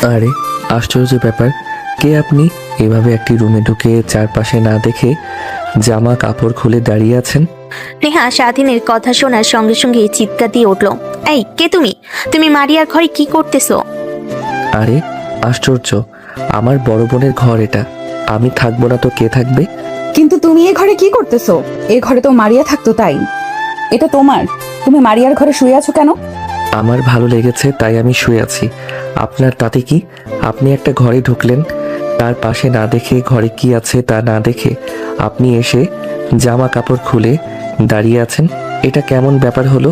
আরে আশ্চর্য ব্যাপার, কে আপনি? এভাবে একটি রুমে ঢুকে চারপাশে না দেখে জামা কাপড় খুলে দাঁড়িয়ে আছেন। নেহা স্বাধীনের কথা শোনার সঙ্গে সঙ্গে চিৎকার দিয়ে উঠল, এই কে তুমি? তুমি মারিয়ার ঘরে কি করতেছো? আরে আশ্চর্য, আমার বড় বোনের ঘর এটা, আমি থাকবো না তো কে থাকবে? কিন্তু তুমি এ ঘরে কি করতেছো? এ ঘরে তো মারিয়া থাকতো, তাই এটা তোমার। তুমি মারিয়ার ঘরে শুয়ে আছো কেন? আমার ভালো লেগেছে তাই আমি শুয়ে আছি, আপনার তাতে কি? আপনি একটা ঘরে ঢুকলেন, তার পাশে না দেখে ঘরে কি আছে তা না দেখে আপনি এসে জামা কাপড় খুলে দাঁড়িয়ে আছেন, এটা কেমন ব্যাপার হলো?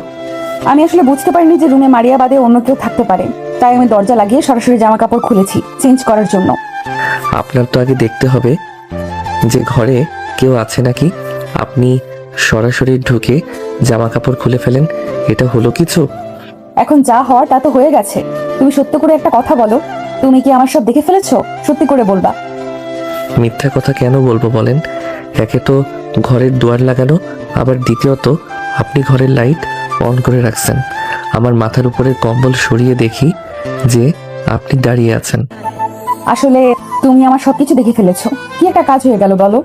আমি আসলে বুঝতে পারিনি যে রুমে মারিয়া বাদে অন্য কেউ থাকতে পারে, তাই আমি দরজা লাগিয়ে সরাসরি জামা কাপড় খুলেছি চেঞ্জ করার জন্য। আপনার তো আগে দেখতে হবে যে ঘরে কেউ আছে নাকি। আপনি সরাসরি ঢুকে জামা কাপড় খুলে ফেলেন, এটা হলো কিছু? এখন যা হওয়ার তা তো হয়ে গেছে। তুমি সত্য করে একটা কথা বলো, তুমি কি আমার সব দেখে ফেলেছো? সত্যি করে বলবা। মিথ্যা কথা কেন বলবো বলেন? একে তো ঘরের দুয়ার লাগানো, আবার দ্বিতীয়ত আপনি ঘরের লাইট অন করে রাখছেন। আমার মাথার উপরে কম্বল সরিয়ে দেখি যে আপনি দাঁড়িয়ে আছেন। আসলে তুমি আমার সবকিছু দেখে ফেলেছো। কি একটা কাজ হয়ে গেল বলো?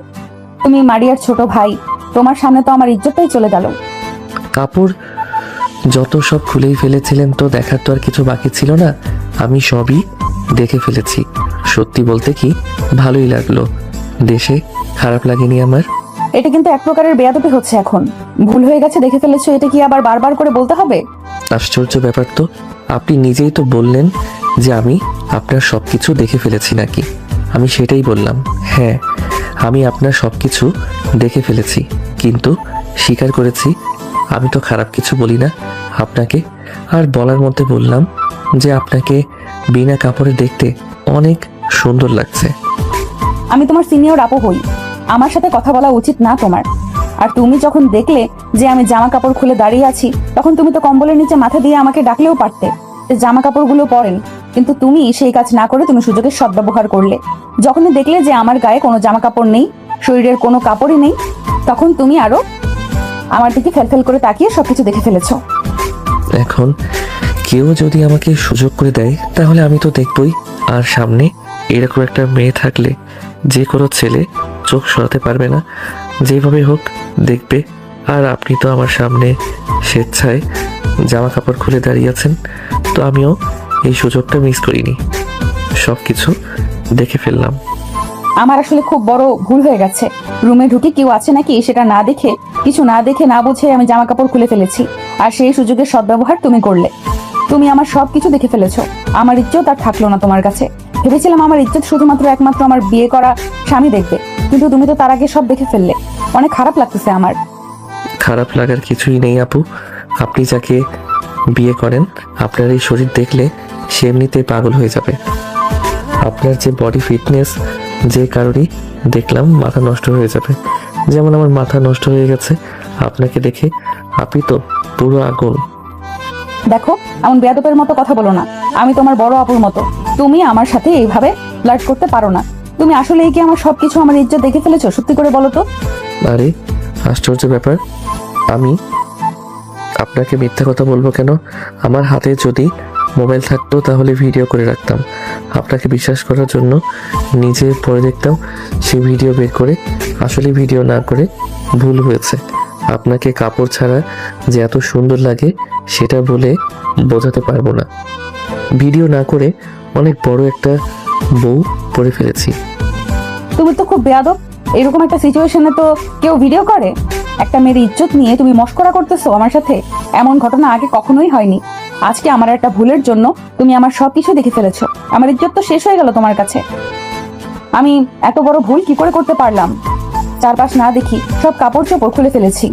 তুমি মারিয়ার ছোট ভাই, তোমার সামনে তো আমার ইজ্জতটাই চলে গেল। কাপড় যত সব খুলেই ফেলেছিলেন তো দেখার তো আর কিছু বাকি ছিল না, আমি সবই দেখে ফেলেছি। সত্যি বলতে কি ভালোই লাগলো, দেশে খারাপ লাগেনি আমার। এটা কিন্তু এক প্রকারের বেয়াদবি হচ্ছে। এখন ভুল হয়ে গেছে, দেখে ফেলেছো, এটা কি আবার বারবার করে বলতে হবে? আশ্চর্য ব্যাপার তো, আপনি নিজেই তো বললেন যে আমি আপনার সবকিছু দেখে ফেলেছি নাকি। আমি সেটাই বললাম, হ্যাঁ আমি আপনার সবকিছু দেখে ফেলেছি, কিন্তু স্বীকার করেছি আমি তো খারাপ কিছু বলি না আপনাকে। আর বলার মধ্যে বললাম যে আপনাকে বিনা কাপড়ে দেখতে অনেক সুন্দর লাগছে। আমি তোমার সিনিয়র আপু হই, আমার সাথে কথা বলা উচিত না তোমার? আর তুমি যখন দেখলে যে আমি জামা কাপড় খুলে দাঁড়িয়ে আছি, তখন তুমি তো কম্বলের নিচে মাথা দিয়ে আমাকে ডাকলেও পারতে যে জামা কাপড়গুলো পরেন। কিন্তু তুমি সেই কাজ না করে তুমি সুযোগের সদ্ব্যবহার করলে। যখনই দেখলে যে আমার গায়ে কোনো জামা কাপড় নেই, শরীরের কোনো কাপড়ই নেই, তখন তুমি আরো আমার দিকে ফেলফেল করে তাকিয়ে সবকিছু দেখে ফেলেছো। এখন কেউ যদি আমাকে সুযোগ করে দেয় তাহলে আমি তো দেখবই। আর সামনে এরকম একটা মেয়ে থাকলে যে কোনো ছেলে চোখ সরাতে পারবে না, যেভাবে হোক দেখবে। আর আপনি তো আমার সামনে স্বেচ্ছায় জামা কাপড় খুলে দাঁড়িয়ে আছেন, তো আমিও এই সুযোগটা মিস করিনি, সব কিছু দেখে ফেললাম। আমার আসলে খুব বড় ভুল হয়ে গেছে। রুমে ঢুকে কেউ আছে নাকি সেটা না দেখে, কিছু না দেখে না বুঝে আমি জামা কাপড় খুলে ফেলেছি, আর সেই সুযোগের সদ্ব্যবহার তুমি করলে। তুমি আমার সবকিছু দেখে ফেলেছো, আমার ইজ্জত আর থাকলো না তোমার কাছে। ভেবেছিলাম আমার ইজ্জত শুধুমাত্র একমাত্র আমার বিয়ে করা স্বামী দেখবে, কিন্তু তুমি তো তার আগে সব দেখে ফেললে। অনেক খারাপ লাগতেছে আমার। খারাপ লাগার কিছুই নেই আপু, আপনি যাকে বিয়ে করেন আপনার এই শরীর দেখলে সে এমনিতেই পাগল হয়ে যাবে। আপনার যে বডি ফিটনেস, যে কারোরই দেখলাম মাথা নষ্ট হয়ে যাবে, যেমন আমার মাথা নষ্ট হয়ে গেছে আপনাকে দেখে। আপনি তো পুরো আগুন। দেখো, এমন বেয়াদবের মতো কথা বলো না। আমি তোমার বড় আপুর মতো, তুমি আমার সাথে এইভাবে ফ্লার্ট করতে পারো না। তুমি আসলেই কি আমার সবকিছু, আমার ইজ্জত দেখে ফেলেছো? সত্যি করে বলো তো। আরে আশ্চর্য ব্যাপার, আমি আপনাকে মিথ্যা কথা বলবো কেন? আমার হাতে যদি মোবাইল থাকতো তাহলে ভিডিও করে রাখতাম, আপনাকে বিশ্বাস করার জন্য নিজে পড়ে দেখতাম সেই ভিডিও বের করে। আসলে ভিডিও না করে ভুল হয়েছে, আপনাকে কাপড় ছাড়া যে এত সুন্দর লাগে সেটা বলে বোঝাতে পারবো না। ভিডিও না করে অনেক বড় একটা বউ পরে ফেলেছি। তুমি তো খুব বেয়াদব। এরকম একটা সিচুয়েশনে তো কেউ ভিডিও করে? একটা মেয়ের ইজ্জত নিয়ে তুমি মস্করা করতেছো আমার সাথে। এমন ঘটনা আগে কখনোই হয়নি। আজকে আমার একটা ভুলের জন্য তুমি আমার সবকিছু দেখে ফেলেছো। আমার ইজ্জত তো শেষ হয়ে গেল তোমার কাছে। আমি এত বড় ভুল কি করে করতে পারলাম? চারপাশ না দেখি সব কাপড় চোপড় খুলে ফেলেছি।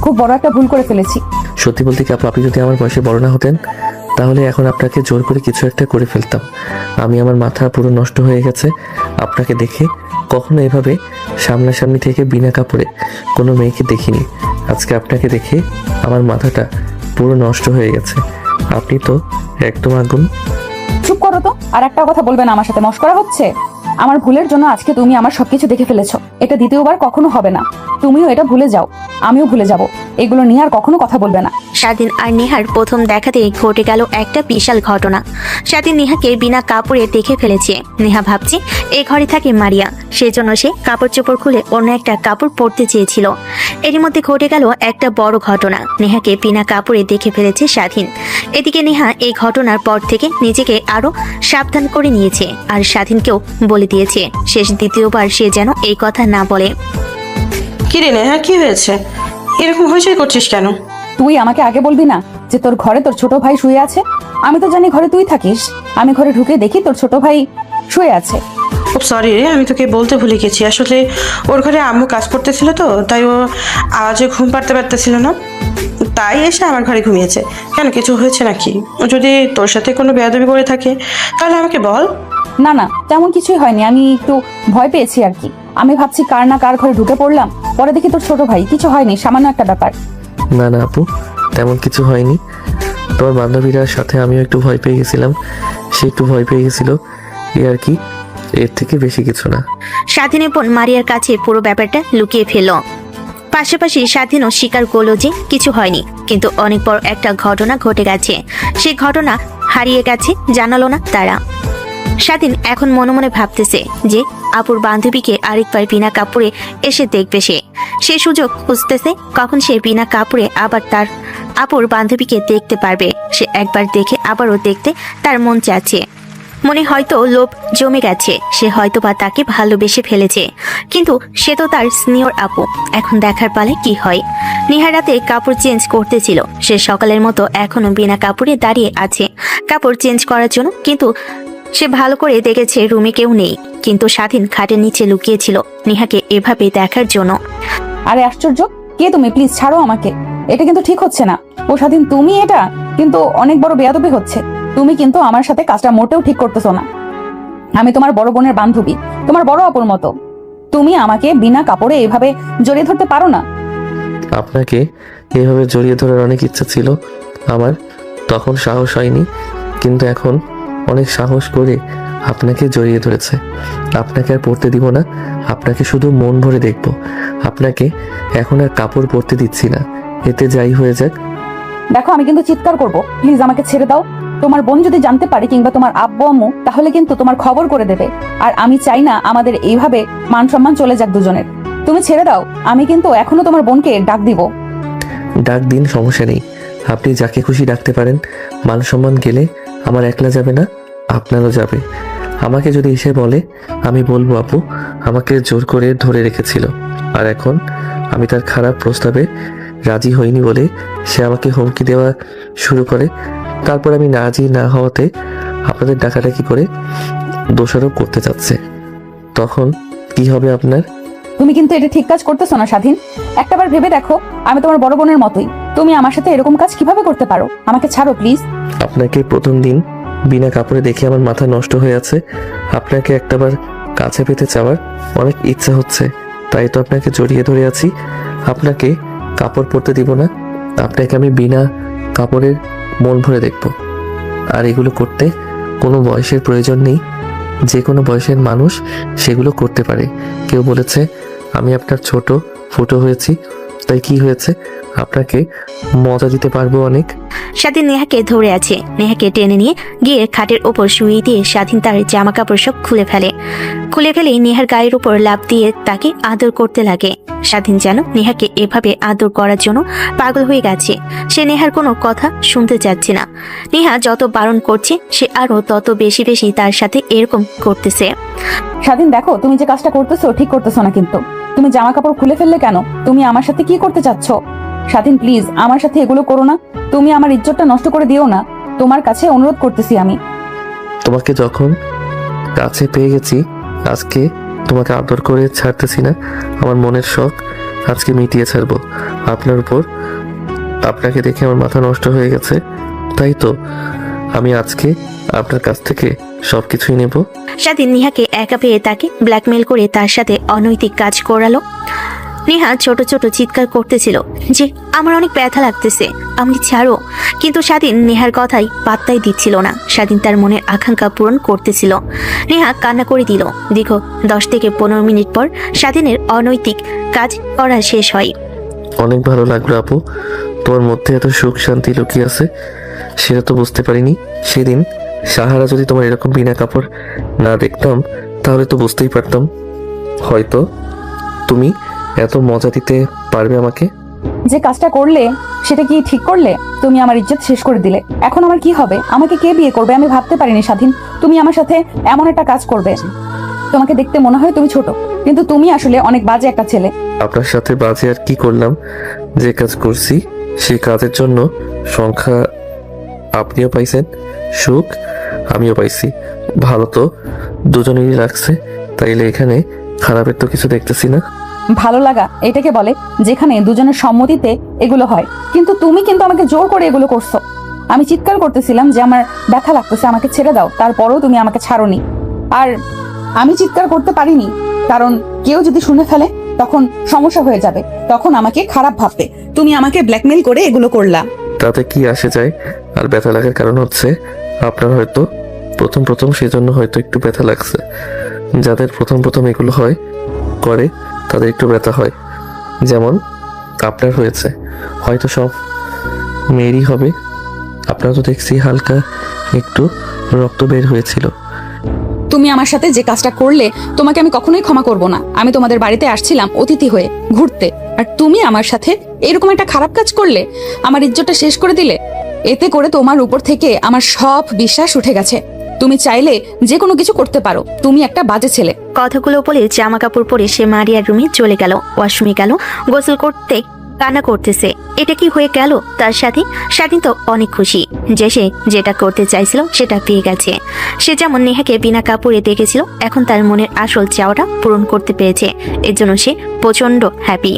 খুব বড় একটা ভুল করে ফেলেছি। সত্যি বলতে কি আপু, আপনি যদি আমার বয়সে বড় না হতেন তাহলে এখন আপনাকে জোর করে কিছু একটা করে ফেলতাম। আমি আমার মাথা পুরো নষ্ট হয়ে গেছে আপনাকে দেখে। কখনো এভাবে সামনাসামনি থেকে বিনা কাপড়ে কোনো মেয়েকে দেখিনি, আজকে আপনাকে দেখে আমার মাথাটা পুরো নষ্ট হয়ে গেছে। আপনি তো একদম আগুন। চুপ করো তো, আর একটা কথা বলবে না। আমার সাথে মস্করা হচ্ছে। আমার ভুলের জন্য আজকে তুমি আমার সবকিছু দেখে ফেলেছো, এটা দ্বিতীয়বার কখনো হবে না। তুমিও এটা ভুলে যাও, আমিও ভুলে যাব। এগুলো নিয়ে আর কখনো কথা বলবে না। স্বাধীন আর নেহার প্রথম দেখাতেই ঘটে গেল একটা বিশাল ঘটনা। স্বাধীন নেহাকে বিনা কাপড়ে দেখে ফেলেছে। নেহা ভাবছে এই ঘরে থাকে মারিয়া, সেজন্য সে কাপড় চোপড় খুলে অন্য একটা কাপড় পরতে চেয়েছিল। এরই মধ্যে ঘটে গেল একটা বড় ঘটনা। নেহাকে বিনা কাপড়ে দেখে ফেলেছে স্বাধীন। এদিকে নেহা এই ঘটনার পর থেকে নিজেকে আরো সাবধান করে নিয়েছে আর স্বাধীনকেও বলে দিয়েছে শেষ দ্বিতীয়বার সে যেন এই কথা না বলে। কি রে নেহা, কি হয়েছে? এরকম হইচই করছিস কেন? তুই আমাকে আগে বলবি না যে তোর ঘরে তোর ছোট ভাই শুয়ে আছে? আমি তো জানি ঘরে তুই থাকিস। আমি ঘরে ঢুকে দেখি তোর ছোট ভাই শুয়ে আছে। খুব সরি রে, আমি তোকে বলতে ভুলে গেছি। আসলে ওর ঘরে আম্মু কাজ করতেছিল তো, তাই ও আজও ঘুম পাড়তে পারতেছিল না, তাই এসে আমার ঘরে ঘুমিয়েছে। কেন, কিছু হয়েছে নাকি? ও যদি তোর সাথে কোনো বেয়াদবি করে থাকে তাহলে আমাকে বল। না না, তেমন কিছুই হয়নি, আমি একটু ভয় পেয়েছি আর কি। আমি ভাবছি কার না কার ঘরে ঢুকে পড়লাম, পরে দেখি তোর ছোট ভাই। কিছু হয়নি, সামান্য একটা ব্যাপার। না না আপু, তেমন কিছু হয়নি। তোমার বান্ধবীরার সাথে আমিও একটু ভয় পেয়ে গেছিলাম, সে একটু ভয় পেয়ে গেছিল, এই আর কি, এর থেকে বেশি কিছু না। স্বাধীনের বোন মারিয়ার কাছে পুরো ব্যাপারটা লুকিয়ে ফেলল। পাশাপাশি স্বাধীনও স্বীকার করলো যে কিছু হয়নি, কিন্তু অনেক বড় একটা ঘটনা ঘটে গেছে। সেই ঘটনা হারিয়ে গেছে, জানালো না তারা। স্বাধীন এখন মনে মনে ভাবতেছে যে আপুর বান্ধবীকে আরেকবার বিনা কাপড়ে এসে দেখবে সে সুযোগ খুঁজতেছে কখন সে বিনা কাপড়ে আবার তার আপুর বান্ধবীকে দেখতে পারবে। সে একবার দেখে আবারও দেখতে তার মন চাচ্ছে। মনে হয়তো লোভ জমে গেছে, সে হয়তো বা তাকে ভালোবেসে ফেলেছে, কিন্তু সে তো তার সিনিয়র আপু। এখন দেখার পালে কি হয়। নেহার রাতে কাপড় চেঞ্জ করতেছিল, সে সকালের মতো এখনো বিনা কাপড়ে দাঁড়িয়ে আছে কাপড় চেঞ্জ করার জন্য, কিন্তু সে ভালো করে দেখেছে রুমে কেউ নেই, কিন্তু স্বাধীন খাটের নিচে লুকিয়েছিল নেহাকে এভাবে দেখার জন্য। আরে আশ্চর্য, কে তুমি? প্লিজ ছাড়ো আমাকে, এটা কিন্তু ঠিক হচ্ছে না। ও স্বাধীন, তুমি এটা কিন্তু অনেক বড় বেয়াদবি হচ্ছে। তুমি কিন্তু আমার সাথে কাজটা মোটেও ঠিক করতেছো না। আমি তোমার বড় বোনের বান্ধবী, তোমার বড় আপুর মতো। তুমি আমাকে বিনা কাপড়ে এভাবে জড়িয়ে ধরতে পারো না। আপনাকে এভাবে জড়িয়ে ধরার অনেক ইচ্ছা ছিল আমার, তখন সাহস হয়নি, কিন্তু এখন অনেক সাহস করে আপনাকে জড়িয়ে ধরেছে। আপনাকে আর পরতে দিব না, আপনাকে শুধু মন ভরে দেখব। আপনাকে এখন আর কাপড় পরতে দিচ্ছি না, এতে যাই হয়ে যাক। দেখো, আমি কিন্তু চিৎকার করব, প্লিজ আমাকে ছেড়ে দাও। তোমার বোন যদি জানতে পারে, কিংবা তোমার আব্বু আম্মু, তাহলে কিন্তু তোমার খবর করে দেবে। আর আমি চাই না আমাদের এইভাবে মান সম্মান চলে যাক দুজনের। তুমি ছেড়ে দাও, আমি কিন্তু এখনো তোমার বোনকে ডাক দিব। ডাক দিন, সমস্যা নেই, আপনি যাকে খুশি ডাকতে পারেন। মান সম্মান গেলে আমার একলা যাবে না, আপনারও যাবে। আমাকে যদি এসে বলে, আমি বলবো আপু আমাকে জোর করে ধরে রেখেছিল, আর এখন আমি তার খারাপ প্রস্তাবে রাজি হইনি বলে সে আমাকে হুমকি দেওয়া শুরু করে। তারপর আমি রাজি না হওয়াতে আপনাদের ডাকাডাকি করে দোষারোপ করতে চাচ্ছে, তখন কি হবে আপনার? তুমি কিন্তু এটা ঠিক কাজ করতেছো না স্বাধীন। একটাবার ভেবে দেখো, আমি তোমার বড় বোনের মতোই। তুমি আমার সাথে এরকম কাজ কিভাবে করতে পারো? আমাকে ছাড়ো প্লিজ। আপনাকে প্রথম দিন বিনা কাপড়ে দেখে আমার মাথা নষ্ট হয়ে আছে। আপনাকে একটাবার কাছে পেতে চাওয়ার অনেক ইচ্ছা হচ্ছে, তাই তো আপনাকে জড়িয়ে ধরে আছি। আপনাকে কাপড় পরতে দিব না, আপনাকে আমি বিনা কাপড়ের মন ভরে দেখব। আর এগুলো করতে কোনো বয়সের প্রয়োজন নেই, যে কোনো বয়সের মানুষ সেগুলো করতে পারে। কেউ বলেছে আমি আপনার ছোট ফুটো হয়েছি, তাই কি হয়েছে, আপনাকে মজা দিতে পারবো অনেক। স্বাধীন নেহাকে ধরে আছে। নেহাকে টেনে নিয়ে গিয়ে খাটের ওপর শুয়ে দিয়ে স্বাধীন তার জামা কাপড় সব খুলে ফেলে নেহার গায়ের উপর লাফ দিয়ে তাকে আদর করতে লাগে। স্বাধীন যেন নেহাকে এভাবে আদর করার জন্য পাগল হয়ে গেছে। সে নেহার কোনো কথা শুনতে চাচ্ছে না। নেহা যত বারণ করছে সে আরো তত বেশি বেশি তার সাথে এরকম করতেছে। স্বাধীন, দেখো তুমি যে কাজটা করতেছো ঠিক করতেছো না। কিন্তু তুমি জামা কাপড় খুলে ফেললে কেন? তুমি আমার সাথে কি করতে চাচ্ছ? স্বাধীন, প্লিজ আমার সাথে এগুলো করো না। তুমি আমার ইজ্জতটা নষ্ট করে দিও না, তোমার কাছে অনুরোধ করতেছি আমি। তোমাকে যখন কাছে পেয়ে গেছি, আজকে তোমাকে আদর করে ছাড়তেছি না। আমার মনের শখ আজকে মিটিয়ে ছাড়বো আপনার উপর। আপনাকে দেখে আমার মাথা নষ্ট হয়ে গেছে, তাই তো আমি আজকে আপনার কাছ থেকে সবকিছুই নেব। স্বাধীন নেহাকে একা পেয়ে তাকে ব্ল্যাকমেল করে তার সাথে অনৈতিক কাজ করালো। নেহা ছোট ছোট চিৎকার করতেছিল যে আমার অনেক ব্যথা লাগতেছে, আমি ছাড়ো। কিন্তু স্বাধীন নেহার কথাই পাত্তাই দিচ্ছিল না। স্বাধীন তার মনের আকাঙ্ক্ষা পূরণ করতেছিল। নেহা কান্না করে দিল। দীর্ঘ 10 থেকে 15 মিনিট পর স্বাধীনের অনৈতিক কাজ করা শেষ হয়। অনেক ভালো লাগলো আপু। তোমার মধ্যে এত সুখ শান্তি লুকিয়ে আছে সেটা তো বুঝতে পারিনি। সেদিন সাহারা যদি তোমার এরকম বিনা কাপড় না দেখতাম তাহলে তো বুঝতেই পারতাম হয়তো তুমি এত মজা দিতে পারবে আমাকে। যে কাজটা করলে সেটা কি ঠিক করলে? তুমি আমার ইজ্জত শেষ করে দিলে। এখন আমার কি হবে? আমাকে কে বিয়ে করবে? আমি ভাবতে পারিনি স্বাধীন তুমি আমার সাথে এমন একটা কাজ করবে। তোমাকে দেখতে মনে হয় তুমি ছোট, কিন্তু তুমি আসলে অনেক বাজে একটা ছেলে। আপনার সাথে বাজে আর কি করলাম? যে কাজ করছি সেই কাজের জন্য সংখ্যা আপনিও পাইছেন, সুখ আমিও পাইছি। ভালো তো দুজনেরই লাগছে, তাইলে এখানে খারাপের তো কিছু দেখতেছি না। ভালো লাগা এটাকে বলে যেখানে দুজনের সম্মতিতে এগুলো হয়। কিন্তু তুমি কিন্তু আমাকে জোর করে এগুলো করছো। আমি চিৎকার করতেছিলাম যে আমার ব্যথা লাগতেছে, আমাকে ছেড়ে দাও, তারপরেও তুমি আমাকে ছাড়োনি। আর আমি চিৎকার করতে পারিনি কারণ কেউ যদি শুনে ফেলে তখন সমস্যা হয়ে যাবে, তখন আমাকে খারাপ ভাববে। তুমি আমাকে ব্ল্যাকমেল করে এগুলো করলা। তাতে কি আসে যায়? আর ব্যথা লাগার কারণ হচ্ছে আপনার হয়তো প্রথম সেজন্য হয়তো একটু ব্যথা লাগছে। যাদের প্রথম এগুলো হয় করে তাদের একটু ব্যথা হয়, যেমন আপনার হয়েছে। হয়তো সব মেয়েরই হবে। আপনার তো দেখছি হালকা একটু রক্ত বের হয়েছিল। তুমি আমার সাথে যে কাজটা করলে তোমাকে আমি কখনোই ক্ষমা করব না। আমি তোমাদের বাড়িতে আসছিলাম অতিথি হয়ে ঘুরতে, আর তুমি আমার সাথে এরকম একটা খারাপ কাজ করলে, আমার ইজ্জতটা শেষ করে দিলে। এতে করে তোমার উপর থেকে আমার সব বিশ্বাস উঠে গেছে। তুমি চাইলে যে কোনো কিছু করতে পারো, তুমি একটা বাজে ছেলে। কথাগুলো বলে জামা কাপড় পরে সে মারিয়ার রুমে চলে গেল। ওয়াশরুমে গেল, গোসল করতে কান্না করতেছে। এটা কি হয়ে গেল তার সাথে? স্বাধীন তো অনেক খুশি যে সে যেটা করতে চাইছিল সেটা পেয়ে গেছে। সে যেমন নেহাকে বিনা কাপড়ে দেখেছিল, এখন তার মনের আসল চাওয়াটা পূরণ করতে পেরেছে। এর জন্য সে প্রচন্ড হ্যাপি।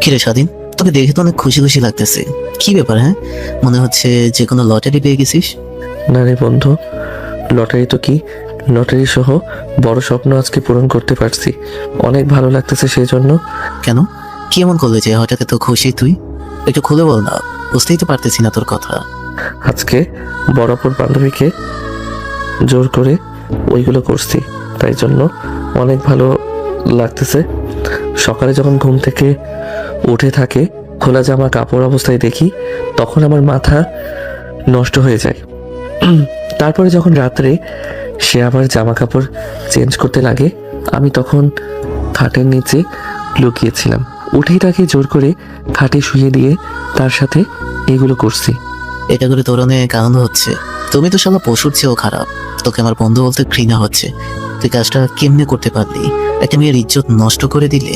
কিরে স্বাধীন, তোকে দেখে তো অনেক খুশি খুশি লাগতেছে। কি ব্যাপার? হ্যাঁ, মনে হচ্ছে যে কোনো লটারি পেয়ে গেছিস। না রে বন্ধু, লটারি তো কি, লটারি সহ বড় স্বপ্ন আজকে পূরণ করতে পারছি। অনেক ভালো লাগতেছে সেই জন্য। কেন, কি এমন করলে যে হঠাৎ এত খুশি তুই? একটু খুলে বল না, বুঝতেই তো পারতেছি না তোর কথা। আজকে বড় অপর বান্ধবীকে জোর করে ওইগুলো করছি, তাই জন্য অনেক ভালো লাগতেছে। সকালে যখন ঘুম থেকে উঠে থাকে খোলা জামা কাপড় অবস্থায় দেখি তখন আমার মাথা নষ্ট হয়ে যায়। তারপরে যখন রাত্রে সে আবার জামা কাপড় চেঞ্জ করতে লাগে আমি তখন খাটের নিচে লুকিয়েছিলাম। উঠেই তাকে জোর করে খাটে শুয়ে দিয়ে তার সাথে এগুলো করছি। এটা করে তোর অনেক আনন্দ হচ্ছে। তুমি তো শালা পশুর চেয়েও খারাপ। তোকে আমার বন্ধু বলতে ঘৃণা হচ্ছে। তুই কাজটা কেমনে করতে পারলি? একটা মেয়ের ইজ্জত নষ্ট করে দিলে,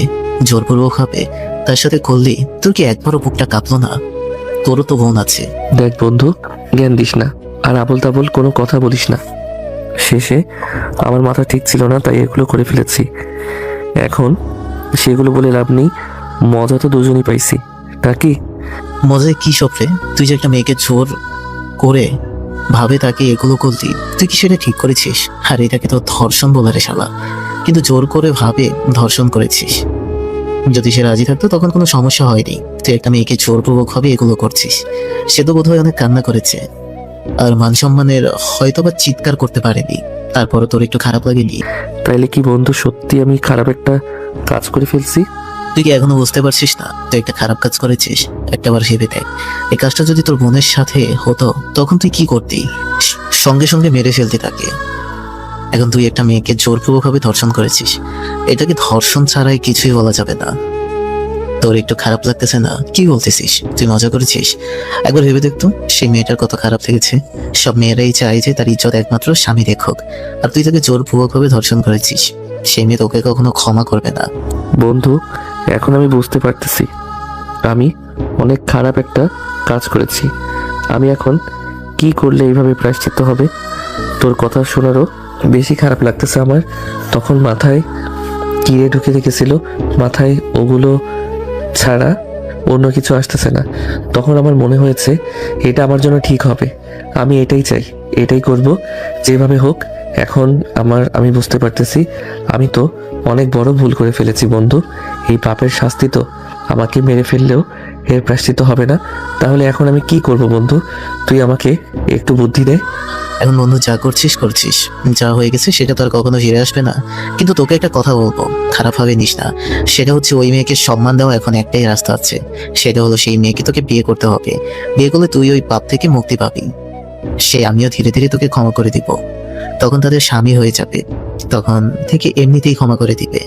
জোরপূর্বক হবে তার সাথে করলি। তোর কি একবারও বুকটা কাঁপলো না? তোরও তো বোন আছে। দেখ বন্ধু, জ্ঞান দিস না আর আবল তাবল কোনো কথা বলিস না। শেষে আমার মাথা ঠিক ছিল না, তাই এগুলো করে ফেলেছি। এখন সেগুলো বলে লাভ নেই, মজা তো দুজনই পাইছি, তা কি? মজায় কি সপরে? তুই যে একটা মেয়েকে জোর করে ভাবে তাকে এগুলো করলি, তুই কি সেটা ঠিক করেছিস? আর এটাকে তো ধর্ষণ বলে রে শালা। কিন্তু জোর করে ভাবে ধর্ষণ করেছিস। যদি সে রাজি থাকতো তখন কোনো সমস্যা হয়নি। তুই একটা মেয়েকে জোরপূর্বক ভাবে এগুলো করছিস। সে তো বোধহয় অনেক কান্না করেছে, আর মান সম্মানের হয়তো বা চিৎকার করতে পারেনি। তারপরে তোর একটু খারাপ লাগেনি? তাইলে কি বন্ধু সত্যি আমি খারাপ একটা কাজ করে ফেলছি? তুই কি এখনো বুঝতে পারছিস না তুই একটা খারাপ কাজ করেছিস? একটাবার ভেবে দেখ, এই কাজটা যদি তোর বোনের সাথে হতো তখন তুই কি করতি? সঙ্গে সঙ্গে মেরে ফেলতে তাকে। এখন তুই একটা মেয়েকে জোরপূর্বকভাবে ধর্ষণ করেছিস। এটাকে ধর্ষণ ছাড়াই কিছুই বলা যাবে না। তোর একটু খারাপ লাগতেছে না? কি বলতেছিস? তুই মজা করেছিস? একবার ভেবে দেখতো সেই মেয়েটার কত খারাপ লেগেছে। সব মেয়েরাই চায় যে তার ইজ্জত একমাত্র স্বামী দেখুক, আর তুই তাকে জোরপূর্বকভাবে ধর্ষণ করেছিস। সেই মেয়ে তোকে কখনো ক্ষমা করবে না। বন্ধু, এখন আমি বুঝতে পারতেছি আমি অনেক খারাপ একটা কাজ করেছি। আমি এখন কি করলে এইভাবে প্রায়শ্চিত্ত হবে? তোর কথা শোনারও বেশি খারাপ লাগতেছে আমার। তখন মাথায় কিরে ঢুকে রেখেছিল, মাথায় ওগুলো ছাড়া অন্য কিছু আসতেছে না। তখন আমার মনে হয়েছে এটা আমার জন্য ঠিক হবে। আমি এটাই চাই, এটাই করব যেভাবে হোক। এখন আমি বুঝতে পারতেছি আমি তো অনেক বড় ভুল করে ফেলেছি বন্ধু। এই পাপের শাস্তি তো আমাকে মেরে ফেললেও এর প্রায়শ্চিত্ত হবে না। তাহলে এখন আমি কি করব বন্ধু? তুই আমাকে একটু বুদ্ধি দে। এখন বন্ধু যা করছিস করছিস, যা হয়ে গেছে সেটা তো আর কখনো ফিরে আসবে না। কিন্তু তোকে একটা কথা বলবো, খারাপ ভাবে নিস না। সেটা হচ্ছে ওই মেয়েকে সম্মান দেওয়া এখন একটাই রাস্তা আছে, সেটা হলো সেই মেয়েকে তোকে বিয়ে করতে হবে। বিয়ে করলে তুই ওই পাপ থেকে মুক্তি পাবি। আমিও ধীরে ধীরে তোকে ক্ষমা করে দিব। তখন তাদের স্বামী হয়ে যাবে, তখন থেকে এমনিতেই ক্ষমা করে দিবে।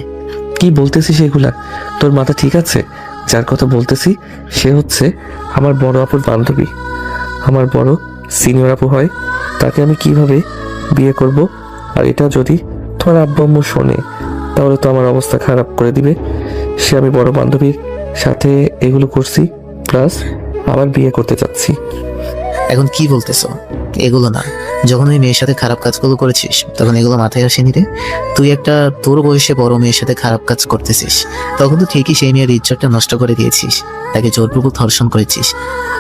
কি বলতেছিস এগুলা? তোর মাথা ঠিক আছে? যার কথা বলতেছি সে হচ্ছে আমার বড় আপুর বান্ধবী, আমার বড় সিনিয়র আপু হয়। তাকে আমি কিভাবে বিয়ে করব? আর এটা যদি তোমার আব্বু আম্মু শোনে তাহলে তো আমার অবস্থা খারাপ করে দিবে। সে আমি বড় বান্ধবীর সাথে এগুলো করছি, প্লাস আবার বিয়ে করতে চাচ্ছি। এখন কি বলতেছো? এগুলো না, যখন ওই মেয়ের সাথে খারাপ কাজগুলো করেছিস তখন এগুলো মাথায় আসেনি রে? তুই একটা তোর বয়সে বড় মেয়ের সাথে খারাপ কাজ করতেছিস, তখন তো ঠিকই সেই মেয়ের ইজ্জতটা নষ্ট করে দিয়েছিস, তাকে জোরপূর্বক ধর্ষণ করেছিস,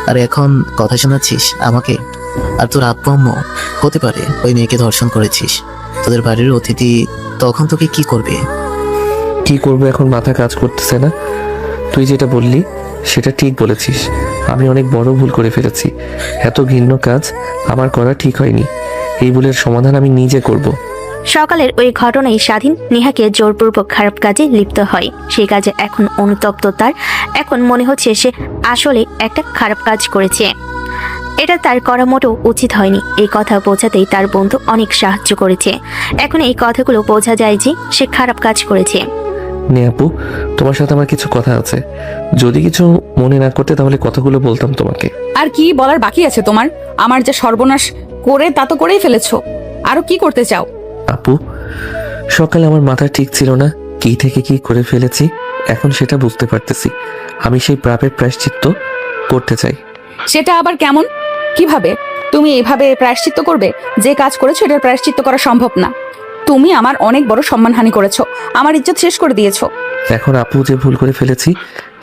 আর এখন কথা শোনাচ্ছিস আমাকে। আর তোর আব্বু আম্মু হতে পারে ওই মেয়েকে ধর্ষণ করেছিস, তোদের বাড়ির অতিথি, তখন তোকে কি করবে? কি করবো এখন মাথা কাজ করতেছে না। তুই যেটা বললি সেটা ঠিক বলেছিস, আমি অনেক বড় ভুল করে ফেলেছি। এত ঘৃণ্য কাজ আমার করা ঠিক হয়নি। এই ভুলের সমাধান আমি নিজে করব। সকালের ওই ঘটনায় স্বাধীন নেহাকে জোরপূর্বক খারাপ কাজে লিপ্ত হয়। সেই কাজে এখন অনুতপ্ত তার। এখন মনে হচ্ছে সে আসলে একটা খারাপ কাজ করেছে, এটা তার করা মোটেও উচিত হয়নি। এই কথা বোঝাতেই তার বন্ধু অনেক সাহায্য করেছে। এখন এই কথাগুলো বোঝা যায় যে সে খারাপ কাজ করেছে। নে আপু, তোমার সাথে আমার কিছু কথা আছে। যদি কিছু মনে না করতে তাহলে কথাগুলো বলতাম তোমাকে। আর কি বলার বাকি আছে তোমার? আমার যে সর্বনাশ করে তা তো করেই ফেলেছো, আরো কি করতে চাও? আপু, সকালে আমার মাথা ঠিক ছিল না, কি থেকে কি করে ফেলেছি এখন সেটা বুঝতে পারতেছি। আমি সেই পাপের প্রায়শ্চিত্ত করতে চাই। সেটা আবার কেমন? কিভাবে তুমি এভাবে প্রায়শ্চিত্ত করবে? যে কাজ করেছো এটার প্রায়শ্চিত্ত করা সম্ভব না। তুমি আমার অনেক বড় সম্মানহানি করেছো, আমার ইজ্জত শেষ করে দিয়েছো। এখন আপু যে ভুল করে ফেলেছি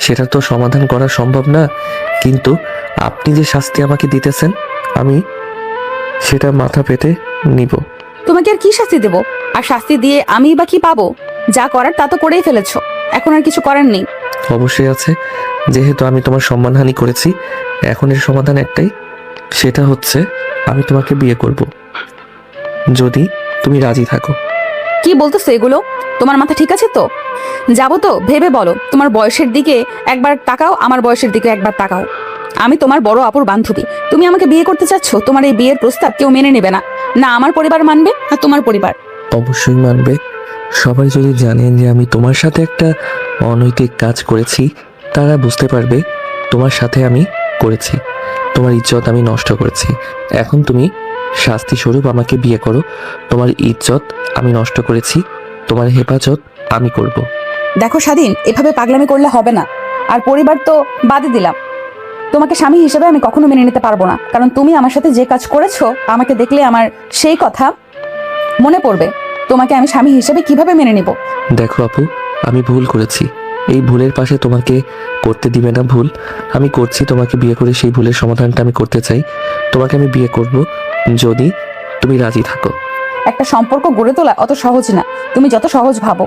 সেটা তো সমাধান করা সম্ভব না, কিন্তু আপনি যে শাস্তি আমাকে দিতেছেন আমি সেটা মাথা পেতে নিব। তোমাকে আর কি শাস্তি দেবো? আর শাস্তি দিয়ে আমি বা কি পাবো? যা করার তা তো করেই ফেলেছো, এখন আর কিছু করার নেই। অবশ্যই আছে, যেহেতু আমি তোমার সম্মানহানি করেছি, এখন এর সমাধান একটাই, সেটা হচ্ছে আমি তোমাকে বিয়ে করব, যদি তুমি রাজি থাকো। কি বলতেছো এগুলো? তোমার মাথা ঠিক আছে তো? যাবো তো ভেবে বলো। তোমার বয়সের দিকে একবার তাকাও, আমার বয়সের দিকে একবার তাকাও। আমি তোমার বড় আপুর বান্ধবী, তুমি আমাকে বিয়ে করতে চাচ্ছ। তোমার এই বিয়ের প্রস্তাব কেউ মেনে নেবে না, না আমার পরিবার মানবে না তোমার পরিবার। অবশ্যই মানবে। সবাই যদি জানেন যে আমি তোমার সাথে একটা অনৈতিক কাজ করেছি, তারা বুঝতে পারবে তোমার সাথে আমি করেছি, তোমার ইজ্জত আমি নষ্ট করেছি। এখন তুমি শাস্তি স্বরূপ আমাকে বিয়ে করো। তোমার ইজ্জত আমি নষ্ট করেছি, তোমার হেফাজত আমি করব। দেখো স্বাধীন, এভাবে পাগলামি করলে হবে না। আর পরিবার তো বাদই দিলাম, তোমাকে স্বামী হিসেবে আমি কখনো মেনে নিতে পারবো না। কারণ তুমি আমার সাথে যে কাজ করেছো, আমাকে দেখলে আমার সেই কথা মনে পড়বে। তোমাকে আমি স্বামী হিসেবে কিভাবে মেনে নিব? দেখো আপু, আমি ভুল করেছি, এই ভুলের পাশে তোমাকে করতে দিবে না ভুল আমি করছি। তোমাকে বিয়ে করে সেই ভুলের সমাধানটা আমি করতে চাই। তোমাকে আমি বিয়ে করব যদি তুমি রাজি থাকো। একটা সম্পর্ক গড়ে তোলা অত সহজ না, তুমি যত সহজ ভাবো।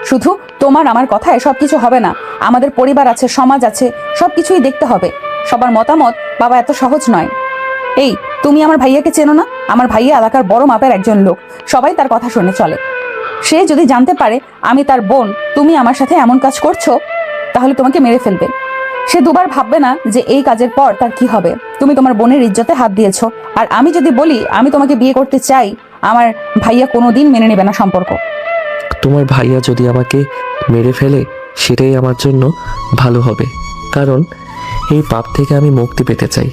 শুধু তোমার আমার কথায় সবকিছু হবে না, আমাদের পরিবার আছে, সমাজ আছে, সবকিছুই দেখতে হবে। সবার মতামত বাবা এত সহজ নয়। এই, তুমি আমার ভাইয়াকে চেনো না? আমার ভাইয়া এলাকার বড় মাপের একজন লোক, সবাই তার কথা শুনে চলে। সে যদি জানতে পারে আমি তার বোন, তুমি আমার সাথে এমন কাজ করছো, তাহলে তোমাকে মেরে ফেলবে। সে দুবার ভাববে না যে এই কাজের পর তার কি হবে। তুমি তোমার বোনের ইজ্জতে হাত দিয়েছো, আর আমি যদি বলি আমি তোমাকে বিয়ে করতে চাই, আমার ভাইয়া কোনোদিন মেনে নেবে না সম্পর্ক। তোমার ভাইয়া যদি আমাকে মেরে ফেলে সেটাই আমার জন্য ভালো হবে, কারণ এই পাপ থেকে আমি মুক্তি পেতে চাই।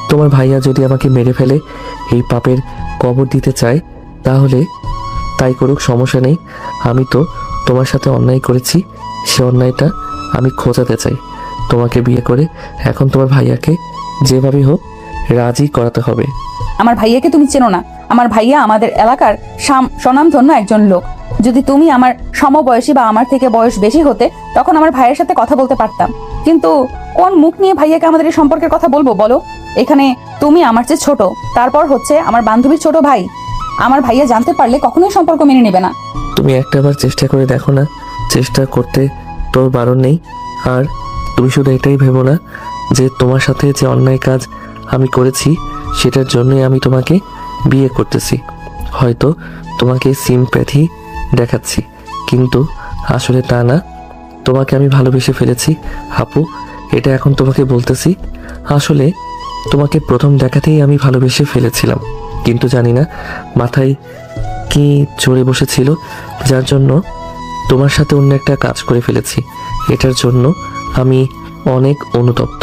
তোমার ভাইয়া যদি আমাকে মেরে ফেলে, এই পাপের কবর দিতে চায়, তাহলে তাই করুক, সমস্যা নেই। আমি তো তোমার সাথে অন্যায় করেছি, সে অন্যায়টা আমি খোঁজাতে চাই। তোমাকে বিয়ে করে এখন তোমার ভাইয়াকে যেভাবে হোক রাজি করাতে হবে। আমার ভাইয়াকে তুমি চেনো না। আমার ভাইয়া আমাদের এলাকার স্বনামধন্য একজন লোক। যদি তুমি আমার সমবয়সী বা আমার থেকে বয়স বেশি হতে, তখন আমার ভাইয়ের সাথে কথা বলতে পারতাম। কিন্তু কোন মুখ নিয়ে ভাইয়াকে আমাদের এই সম্পর্কের কথা বলবো বলো? এখানে তুমি আমার চেয়ে ছোট, তারপর হচ্ছে আমার বান্ধবীর ছোট ভাই। আমার ভাইয়া জানতে পারলে কখনোই সম্পর্ক মেনে নেবে না। তুমি একটাবার চেষ্টা করে দেখো না, চেষ্টা করতে তোর বারণ নেই। আর তুমি শুধু এটাই ভেবো না যে তোমার সাথে যে অন্যায় কাজ আমি করেছি সেটার জন্যই আমি তোমাকে বিয়ে করতেছি। হয়তো তোমাকে সিম্প্যাথি দেখাচ্ছি, কিন্তু আসলে তা না। তোমাকে আমি ভালোবেসে ফেলেছি আপু, এটা এখন তোমাকে বলতেছি। আসলে তোমাকে প্রথম দেখাতেই আমি ভালোবেসে ফেলেছিলাম, কিন্তু জানি না মাথায় কি চড়ে বসেছিল, যার জন্য তোমার সাথে অন্য একটা কাজ করে ফেলেছি। এটার জন্য আমি অনেক অনুতপ্ত।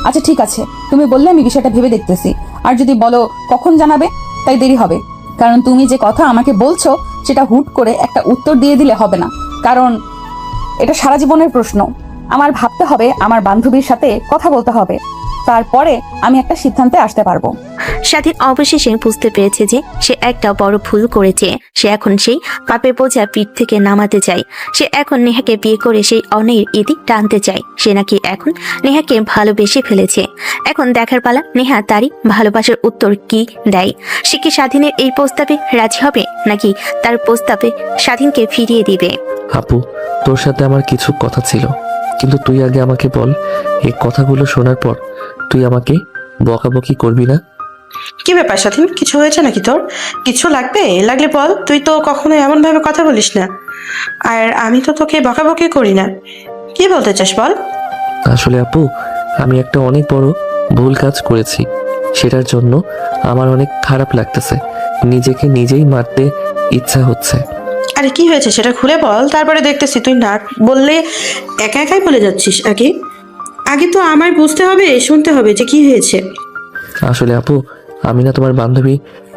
আচ্ছা ঠিক আছে, তুমি বললে আমি বিষয়টা ভেবে দেখতেছি। আর যদি বলো কখন জানাবে, তাই দেরি হবে। কারণ তুমি যে কথা আমাকে বলছো সেটা হুট করে একটা উত্তর দিয়ে দিলে হবে না, কারণ এটা সারা জীবনের প্রশ্ন। আমার ভাবতে হবে, আমার বান্ধবীর সাথে কথা বলতে হবে, তারপরে আমি একটা সিদ্ধান্তে আসতে পারবো। স্বাধীন অবশেষে বুঝতে পেরেছে যে সে একটা বড় ভুল করেছে। সে এখন সেই পাপের বোঝা পিঠ থেকে নামাতে চায়। সে এখন নেহাকে বিয়ে করে সেই অন্যায়ের ইতি টানতে চায়। সে নাকি এখন নেহাকে ভালোবেসে ফেলেছে। এখন দেখার পালা নেহা তারই ভালোবাসার উত্তর কি দেয়। সে কি স্বাধীনের এই প্রস্তাবে রাজি হবে, নাকি তার প্রস্তাবে স্বাধীনকে ফিরিয়ে দিবে? আপু, তোর সাথে আমার কিছু কথা ছিল, কিন্তু তুই আগে আমাকে বল, এই কথাগুলো শোনার পর তুই আমাকে বকাবকি করবি না? কি ব্যাপার স্বাধীন, কিছু হয়েছে নাকি তোর? কিছু লাগলে বল, তুই তো কখনো এমন ভাবে কথা বলিস না। আর আমি তো তোকে বকাবকি করি না। কি বলতে চাস বল? আসলে আপু, আমি একটা অনেক বড় ভুল কাজ করেছি। সেটার জন্য আমার অনেক খারাপ লাগতেছে। নিজেকে নিজেই মারতে ইচ্ছা হচ্ছে। আরে কি হয়েছে সেটা খুলে বল, তারপরে দেখতেছি। তুই না বললে একা একাই বলে যাচ্ছিস। আগে আগে তো আমায় বুঝতে হবে, শুনতে হবে যে কি হয়েছে। আসলে আপু, আমি না তোমার বান্ধবী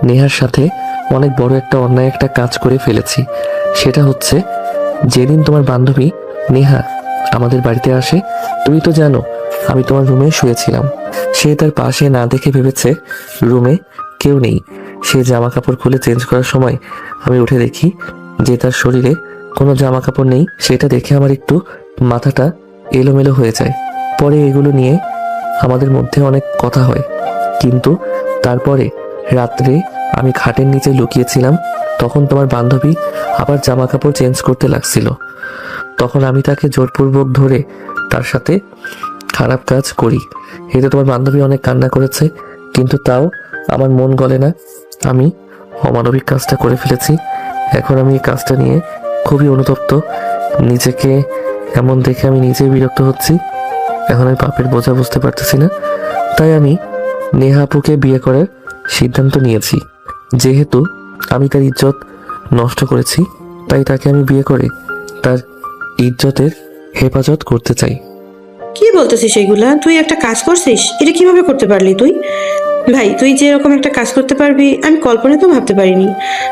নেহার সাথে অনেক বড় একটা অন্যায় একটা কাজ করে ফেলেছি। সেটা হচ্ছে, যেদিন তোমার বান্ধবী নেহা আমাদের বাড়িতে আসে, তুমি তো জানো আমি তোমার রুমে শুয়েছিলাম। সে তার পাশে না দেখে ভেবেছে রুমে কেউ নেই। সে জামা কাপড় খুলে চেঞ্জ করার সময় আমি উঠে দেখি যে তার শরীরে কোনো জামা কাপড় নেই। সেটা দেখে আমার একটু মাথাটা এলোমেলো হয়ে যায়। পরে এগুলো নিয়ে আমাদের মধ্যে অনেক কথা হয়, কিন্তু তারপরে রাত্রে আমি খাটের নিচে লুকিয়েছিলাম। তখন তোমার বান্ধবী আবার জামা কাপড় চেঞ্জ করতে লাগছিল। তখন আমি তাকে জোরপূর্বক ধরে তার সাথে খারাপ কাজ করি। এতে তোমার বান্ধবী অনেক কান্না করেছে, কিন্তু তাও আমার মন গলে না। আমি অমানবিক কাজটা করে ফেলেছি। এখন আমি এই কাজটা নিয়ে খুবই অনুতপ্ত। নিজেকে এমন দেখে আমি নিজেই বিরক্ত হচ্ছি। এখন আমি পাপের বোঝা বুঝতে পারতেছি না। তাই আমি নেহা আপুকে বিয়ে করার সিদ্ধান্ত নিয়েছি। যেহেতু আমি তার ইজ্জত নষ্ট করেছি, তাই তাকে আমি বিয়ে করে তার ইজ্জতের হেফাজত করতে চাই। কি বলতেছিস এইগুলা? তুই একটা কাজ করছিস, এটা কিভাবে করতে পারলি তুই? ভাই, তুই যে এরকম একটা কাজ করতে পারবি আমি কল্পনা তো ভাবতে পারিনি।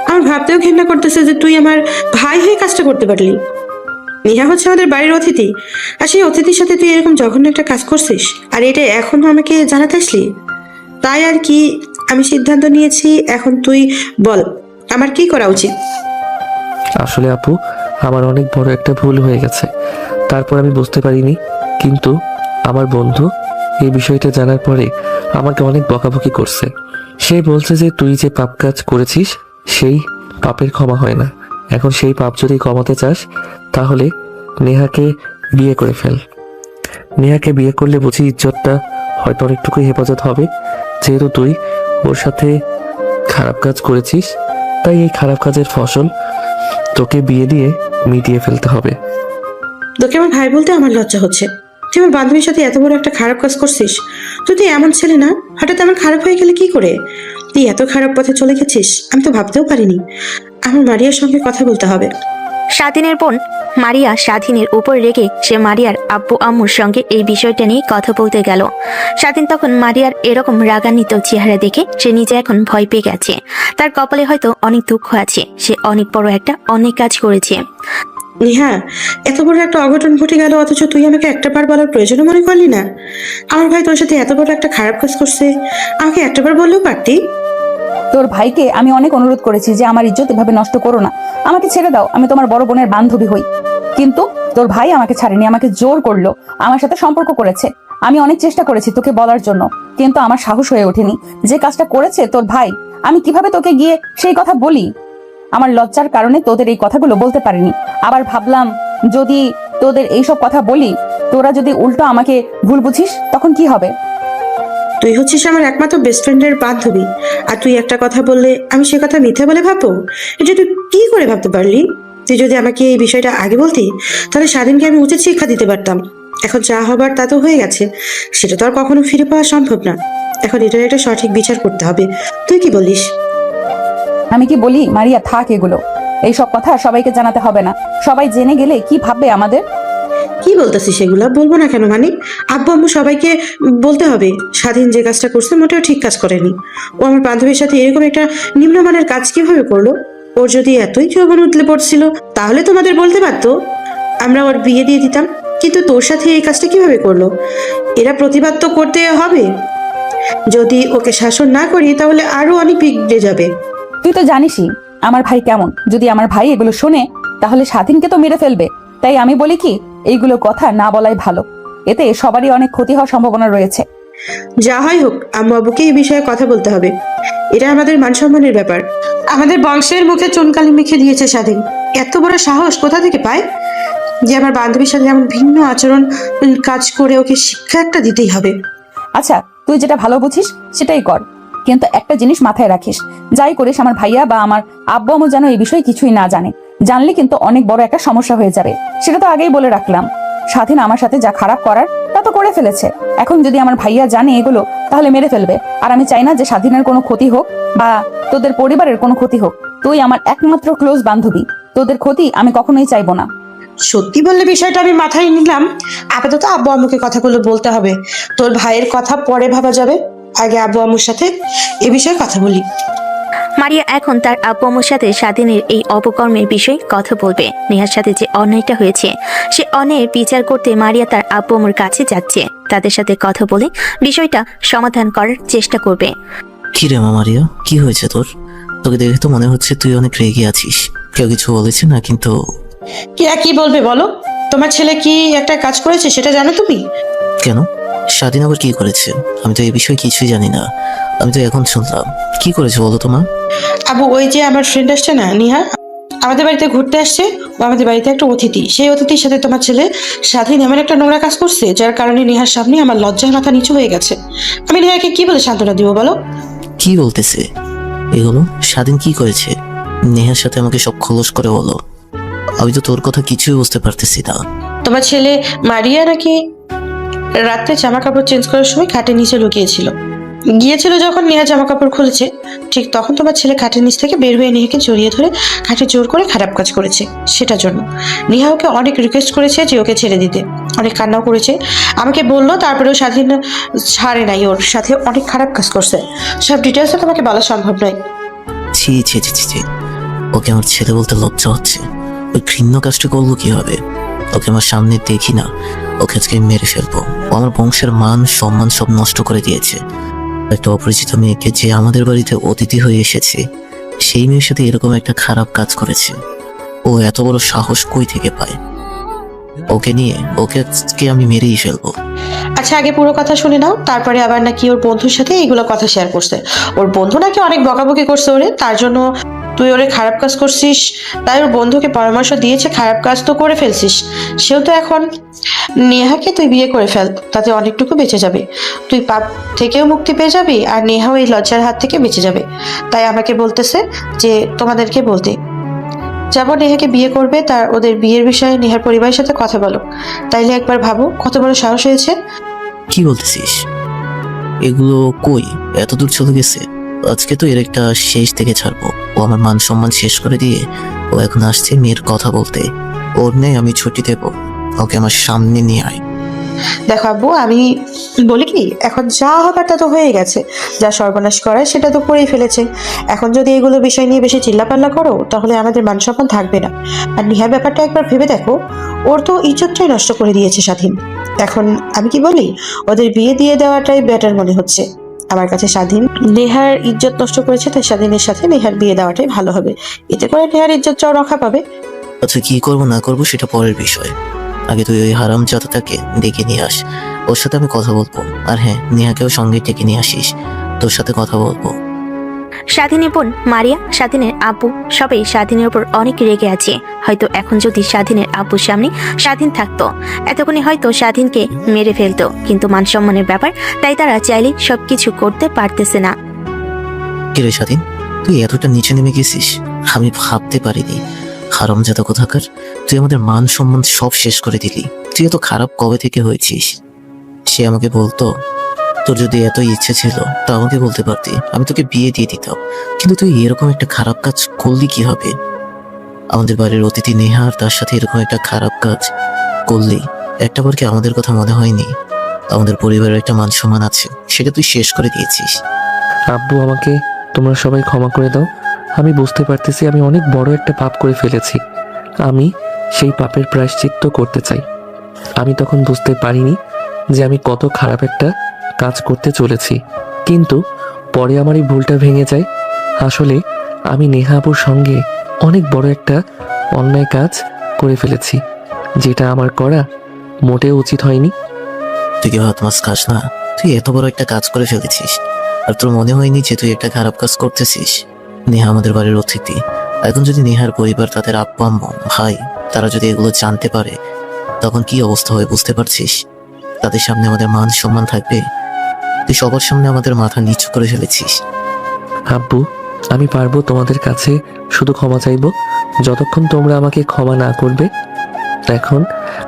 আমার ভাবতেও ঘৃণা করতেছে যে তুই আমার ভাই হয়ে কাজটা করতে পারলি। নেহা হচ্ছে আমাদের বাড়ির অতিথি, আর সেই অতিথির সাথে তুই এরকম জঘন্য একটা কাজ করছিস, আর এটা এখনো আমাকে জানাতে আসলি? তাই আর কি, আমি সিদ্ধান্ত নিয়েছি। এখন তুই বল আমার কি করা উচিত? আসলে আপু, আমার অনেক বড় একটা ভুল হয়ে গেছে। তারপর আমি বুঝতে পারিনি, কিন্তু আমার বন্ধু এই বিষয়টা জানার পরে আমাকে অনেক বকাবকি করছে। সে বলছে যে তুই যে পাপ কাজ করেছিস সেই পাপের ক্ষমা হয় না। এখন সেই পাপ যদি কমাতে চাস, তাহলে নেহাকে বিয়ে করে ফেল। নেহাকে বিয়ে করলে বুঝি ইজ্জতটা হয়তো অনেকটুকুই হেফাজত হবে। যেহেতু তুই ওর সাথে খারাপ কাজ করেছিস, তাই এই খারাপ কাজের ফসল তোকে বিয়ে দিয়ে মিটিয়ে ফেলতে হবে। তোকে আমার ভাই বলতে আমার লজ্জা হচ্ছে। তুই আমার বান্ধবীর সাথে এত বড় একটা খারাপ কাজ করছিস। তুই এমন ছেলে না, হঠাৎ এমন খারাপ হয়ে গেলে কি করে? তুই এত খারাপ পথে চলে গেছিস আমি তো ভাবতেও পারিনি। আমার মারিয়ার সঙ্গে কথা বলতে হবে। স্বাধীনের বোন মারিয়া স্বাধীনের উপর রেগে সে মারিয়ার আব্বু আম্মুর সঙ্গে এই বিষয়টা নিয়ে কথা বলতে গেল। স্বাধীন তখন মারিয়ার এরকম রাগান্বিত চেহারা দেখে সে নিজে এখন ভয় পেয়ে গেছে। তার কপালে হয়তো অনেক দুঃখ আছে, সে অনেক বড় একটা অনেক কাজ করেছে। নেহা, এত বড় একটা অঘটন ঘটে গেল, অথচ তুই আমাকে একটাবার বলার প্রয়োজন মনে করলি না? আমার ভাই তোর সাথে এত বড় একটা খারাপ কাজ করছে, আমাকে একটাবার বললেও পারতি। তোর ভাইকে আমি অনেক অনুরোধ করেছি যে আমার ইজ্জত এভাবে নষ্ট করো না, আমাকে ছেড়ে দাও, আমি তোমার বড় বোনের বান্ধবী হই। কিন্তু তোর ভাই আমাকে ছাড়েনি, আমাকে জোর করলো, আমার সাথে সম্পর্ক করেছে। আমি অনেক চেষ্টা করেছি তোকে বলার জন্য, কিন্তু আমার সাহস হয়ে ওঠেনি। যে কাজটা করেছে তোর ভাই, আমি কিভাবে তোকে গিয়ে সেই কথা বলি? আমার লজ্জার কারণে তোদের এই কথাগুলো বলতে পারিনি। আবার ভাবলাম, যদি তোদের এইসব কথা বলি, তোরা যদি উল্টো আমাকে ভুল বুঝিস, তখন কি হবে? তুই হচ্ছিস আমার একমাত্র বেস্ট ফ্রেন্ডের বান্ধবী, আর তুই একটা কথা বললে আমি সে কথা মিথ্যা বলে ভাববো? এটা তুই কি করে ভাবতে পারলি? তুই যদি আমাকে এই বিষয়টা আগে বলতি, তাহলে স্বাধীনকে আমি উচিত শিক্ষা দিতে পারতাম। এখন যা হবার তা তো হয়ে গেছে, সেটা তো আর কখনো ফিরে পাওয়া সম্ভব না। এখন এটার একটা সঠিক বিচার করতে হবে। তুই কি বলিস? আমি কি বলি মারিয়া, থাক এগুলো। এইসব কথা সবাইকে জানাতে হবে না। সবাই জেনে গেলে কি ভাববে আমাদের? কি বলতেছিস সেগুলা? বলবো না কেন মানে? আব্বু আম্মু সবাইকে বলতে হবে স্বাধীন যে কাজটা করছে মোটেও ঠিক কাজ করেনি। ও আমার বান্ধবীর সাথে এরকম একটা নিম্নমানের কাজ কিভাবে করলো? ওর যদি এতই যৌবন উতলে পড়ছিল, তাহলে তোমাদের বলতে পারতো, আমরা ওর বিয়ে দিয়ে দিতাম। কিন্তু তোর সাথে এই কাজটা কিভাবে করলো? এরা প্রতিবাদ তো করতে হবে। যদি ওকে শাসন না করি তাহলে আরো অনেক বিগড়ে যাবে। তুই তো জানিসই আমার ভাই কেমন। যদি আমার ভাই এগুলো শোনে তাহলে স্বাধীনকে তো মেরে ফেলবে। তাই আমি বলি কি, এইগুলো কথা না বলাই ভালো। এতে সবারই অনেক ক্ষতি হওয়ার সম্ভাবনা রয়েছে। যা হয় হোক, আম্মু আব্বুকে এই বিষয়ে কথা বলতে হবে। এটা আমাদের মান সম্মানের ব্যাপার। আমাদের বংশের মুখে চুনকালি মেখে দিয়েছে স্বাধীন। এত বড় সাহস কোথা থেকে পায় যে আমার বান্ধবীর সাথে এমন ভিন্ন আচরণ কাজ করে? ওকে শিক্ষা একটা দিতেই হবে। আচ্ছা, তুই যেটা ভালো বুঝিস সেটাই কর, কিন্তু একটা জিনিস মাথায় রাখিস, যাই করিস আমার ভাইয়া বা আমার আব্বু আম্মু যেন এই বিষয়ে কিছুই না জানে। জানলে কিন্তু অনেক বড় একটা সমস্যা হয়ে যাবে। সেটা তো আগেই বলে রাখলাম। স্বাধীন আমার সাথে যা খারাপ করার তা তো করে ফেলেছে। এখন যদি আমার ভাইয়া জানে এগুলো, তাহলে মেরে ফেলবে। আর আমি চাই না যে স্বাধীনের কোনো ক্ষতি হোক বা তোদের পরিবারের কোনো ক্ষতি হোক। তুই আমার একমাত্র ক্লোজ বান্ধবী, তোদের ক্ষতি আমি কখনোই চাইবো না। সত্যি বললে বিষয়টা আমি মাথায় নিলাম। আপাতত আব্বু আম্মুকে কথাগুলো বলতে হবে। তোর ভাইয়ের কথা পরে ভাবা যাবে, আগে আব্বু আম্মুর সাথে এ বিষয়ে কথা বলি। মারিয়া এখন তার আব্বু আম্মুর সাথে স্বাধীনের এই অপকর্মের বিষয়ে কথা বলবে। নেহার সাথে যে অন্যায়টা হয়েছে সে অন্যায়ের বিচার করতে মারিয়া তার আব্বু আম্মুর কাছে যাচ্ছে। তাদের সাথে কথা বলে বিষয়টা সমাধান করার চেষ্টা করবে। কি রে মারিয়া, কি হয়েছে তোর? তোকে দেখে তো মনে হচ্ছে তুই অনেক রেগে আছিস। কেউ কিছু বলেছে না কিন্তু? কি বলবে বলো? তোমার ছেলে কি একটা কাজ করেছে সেটা জানো তুমি? কেন? স্বাধীন আবার কি করেছে? আমি তো এই বিষয়ে কিছুই জানি না। আমি তো এখন শুনলাম। কি করেছে বলো তোমার? আবু, ওই যে আমার ফ্রেন্ড আসছে না, নিহা, আমাদের বাড়িতে ঘুরতে আসছে। ও আমাদের বাড়িতে একটা অতিথি। সেই অতিথির সাথে তোমার ছেলে স্বাধীন এমন একটা নোংরা কাজ করছে, যার কারণে নেহার সামনে আমার লজ্জায় মাথা নিচু হয়ে গেছে। আমি নেহাকে কি বলে সান্ত্বনা দিব বলো? কি বলতেছে এগুলো? স্বাধীন কি করেছে? নেহার সাথে আমাকে সব খোলস করে বলো। আমি তো তোর কথা কিছুই বুঝতে পারতেছি না। তোমার ছেলে মারিয়া নাকি রাতে জামা কাপড় চেঞ্জ করার সময় খাটের নিচে লুকিয়েছিল। গিয়েছিল যখন নেহা জামা কাপড় খুলেছে, ঠিক তখন তোমার ছেলে খাটের নিচ থেকে বের হয়ে নেহাকে জড়িয়ে ধরে খাটে জোর করে খারাপ কাজ করেছে। সেটার জন্য নেহা ওকে অনেক রিকোয়েস্ট করেছে যে ওকে ছেড়ে দিতে, অনেক কান্নাও করেছে। আমাকে বললো, তারপরেও স্বাধীন ছাড়ে নাই, ওর সাথে অনেক খারাপ কাজ করছে। সব ডিটেলসে তোমাকে বলা সম্ভব নয়। ছি ছি ছি ছি ছি। ওকে আমার ছেলে বলতে লজ্জা হচ্ছে। ওই ঘৃণ্য কাজটা করলো কিভাবে? ওকে আমার সামনে দেখি না, ওকে আজকে আমি মেরে ফেলবো। ও আমার বংশের মান সম্মান সব নষ্ট করে দিয়েছে। একটা অপরিচিত মেয়েকে, যে আমাদের বাড়িতে অতিথি হয়ে এসেছে, সেই মেয়ের সাথে এরকম একটা খারাপ কাজ করেছে। ও এত বড় সাহস কই থেকে পায়? ওকে আজকে আমি মেরেই ফেলবো। আচ্ছা, আগে পুরো কথা শুনে নাও, তারপরে আবার নাকি ওর বন্ধুর সাথে এইগুলো কথা শেয়ার করছে। ওর বন্ধু নাকি অনেক বকাবকি করছে ওরে, তার জন্য তুই ওরে খারাপ কাজ করছিস। তাই ওর বন্ধুকে পরামর্শ দিয়েছে খারাপ কাজ তো করে ফেলছিস, সেও তো এখন নেহাকে তুই বিয়ে করে ফেল, তাতে অনেকটুকু বেঁচে যাবে। তুই পাপ থেকেও মুক্তি পেয়ে যাবি, আর নেহাও এই লজ্জার হাত থেকে বেঁচে যাবে। তাই আমাকে বলতেছে যে তোমাদেরকে বলতে, যেমন নেহাকে বিয়ে করবে, তার ওদের বিয়ের বিষয়ে নেহার পরিবারের সাথে কথা বলো। তাইলে একবার ভাবো কত বড় সাহস হয়েছে। কি বলতেছিস? এগুলো কই? এত দূর চলে গেছে। আজকে তো এর একটা শেষ থেকে ছাড়বো। ও আমার মান সম্মান শেষ করে দিয়ে ও এখন আসছে মেয়ের কথা বলতে। ওর নেই আমি ছুটি দেবো। ওকে আমার সামনে নিয়ে আয়। দেখো আব্বু, আমি বলি কি, এখন যা হবার তা তো হয়ে গেছে। যা সর্বনাশ করার সেটা তো করেই ফেলেছে। এখন যদি এগুলো বিষয় নিয়ে বেশি চিল্লাপাল্লা করো, তাহলে আমাদের মান সম্মান থাকবে না। আর নেহার ব্যাপারটা একবার ভেবে দেখো, ওর তো ইজ্জতটাই নষ্ট করে দিয়েছে স্বাধীন। এখন আমি কি বলি, ওদের বিয়ে দিয়ে দেওয়াটাই বেটার মনে হচ্ছে আমার কাছে। স্বাধীন নেহার ইজ্জত নষ্ট করেছে, তাই স্বাধীনের সাথে নেহার বিয়ে দেওয়াটাই ভালো হবে। এতে করে নেহার ইজ্জতটাও রক্ষা পাবে। আচ্ছা, কি করবো না করবো সেটা পরের বিষয়। আগে তুই ওই হারাম জাতটাকে ডেকে নিয়ে আস, ওর সাথে আমি কথা বলবো। আর হ্যাঁ, নেহাকেও সঙ্গে ডেকে নিয়ে আসিস, তোর সাথে কথা বলবো। স্বাধীনের বোন মারিয়া, স্বাধীনের আব্বু সবাই স্বাধীনের উপর অনেক রেগে আছে। হয়তো এখন যদি স্বাধীনের আব্বুর সামনে স্বাধীন থাকতো, এতক্ষণে হয়তো স্বাধীনকে মেরে ফেলতো, কিন্তু মান সম্মানের ব্যাপার, তাই তারা চাইলে সবকিছু করতে পারতেছে না। কিরে স্বাধীন, তুই এতটা নিচে নেমে গেছিস, আমি ভাবতে পারিনি। হারামজাদা কোথাকার, তুই আমাদের মান সম্মান সব শেষ করে দিলি। তুই এত খারাপ কবে থেকে হয়েছিস? সে আমাকে বলতো, তোর যদি এত ইচ্ছে ছিল তা আমাকে বলতে পারতি, আমি তোকে বিয়ে দিয়ে দিতাম। কিন্তু তুই এরকম একটা খারাপ কাজ করলি কি হবে? আমাদের বাড়ির অতিথি নেহা আর তার সাথে এরকম একটা খারাপ কাজ করলি, একটাবার কি আমাদের কথা মনে হয়নি? আমাদের পরিবারের একটা মান সম্মান আছে, সেটা তুই শেষ করে দিয়েছিস। আব্বু, আমাকে তোমরা সবাই ক্ষমা করে দাও। আমি বুঝতে পারতেছি আমি অনেক বড় একটা পাপ করে ফেলেছি। আমি সেই পাপের প্রায়শ্চিত্ত করতে চাই। আমি তখন বুঝতে পারিনি যে আমি কত খারাপ একটা কাজ করতে চলেছি, কিন্তু পরে আমার এই ভুলটা ভেঙে যায়। আসলে আমি নেহা আপুর সঙ্গে অনেক বড় একটা অন্যায় কাজ করে ফেলেছি, যেটা আমার করা মোটেও উচিত হয়নি। তুই কি হাত মাস খাস না? তুই এত বড় একটা কাজ করে ফেলেছিস, আর তোর মনে হয়নি যে তুই একটা খারাপ কাজ করতেছিস? নেহা আমাদের বাড়ির অতিথি। এখন যদি নেহার পরিবার, তাদের আব্বু আম্মু ভাই, তারা যদি এগুলো জানতে পারে, তখন কি অবস্থা হয় বুঝতে পারছিস? তাদের সামনে আমাদের মান সম্মান থাকবে? তুই সবার সামনে আমাদের মাথা নিচু করে ফেলেছিস। আব্বু, আমি পারবো তোমাদের কাছে শুধু ক্ষমা চাইবো, যতক্ষণ তোমরা আমাকে ক্ষমা না করবে। এখন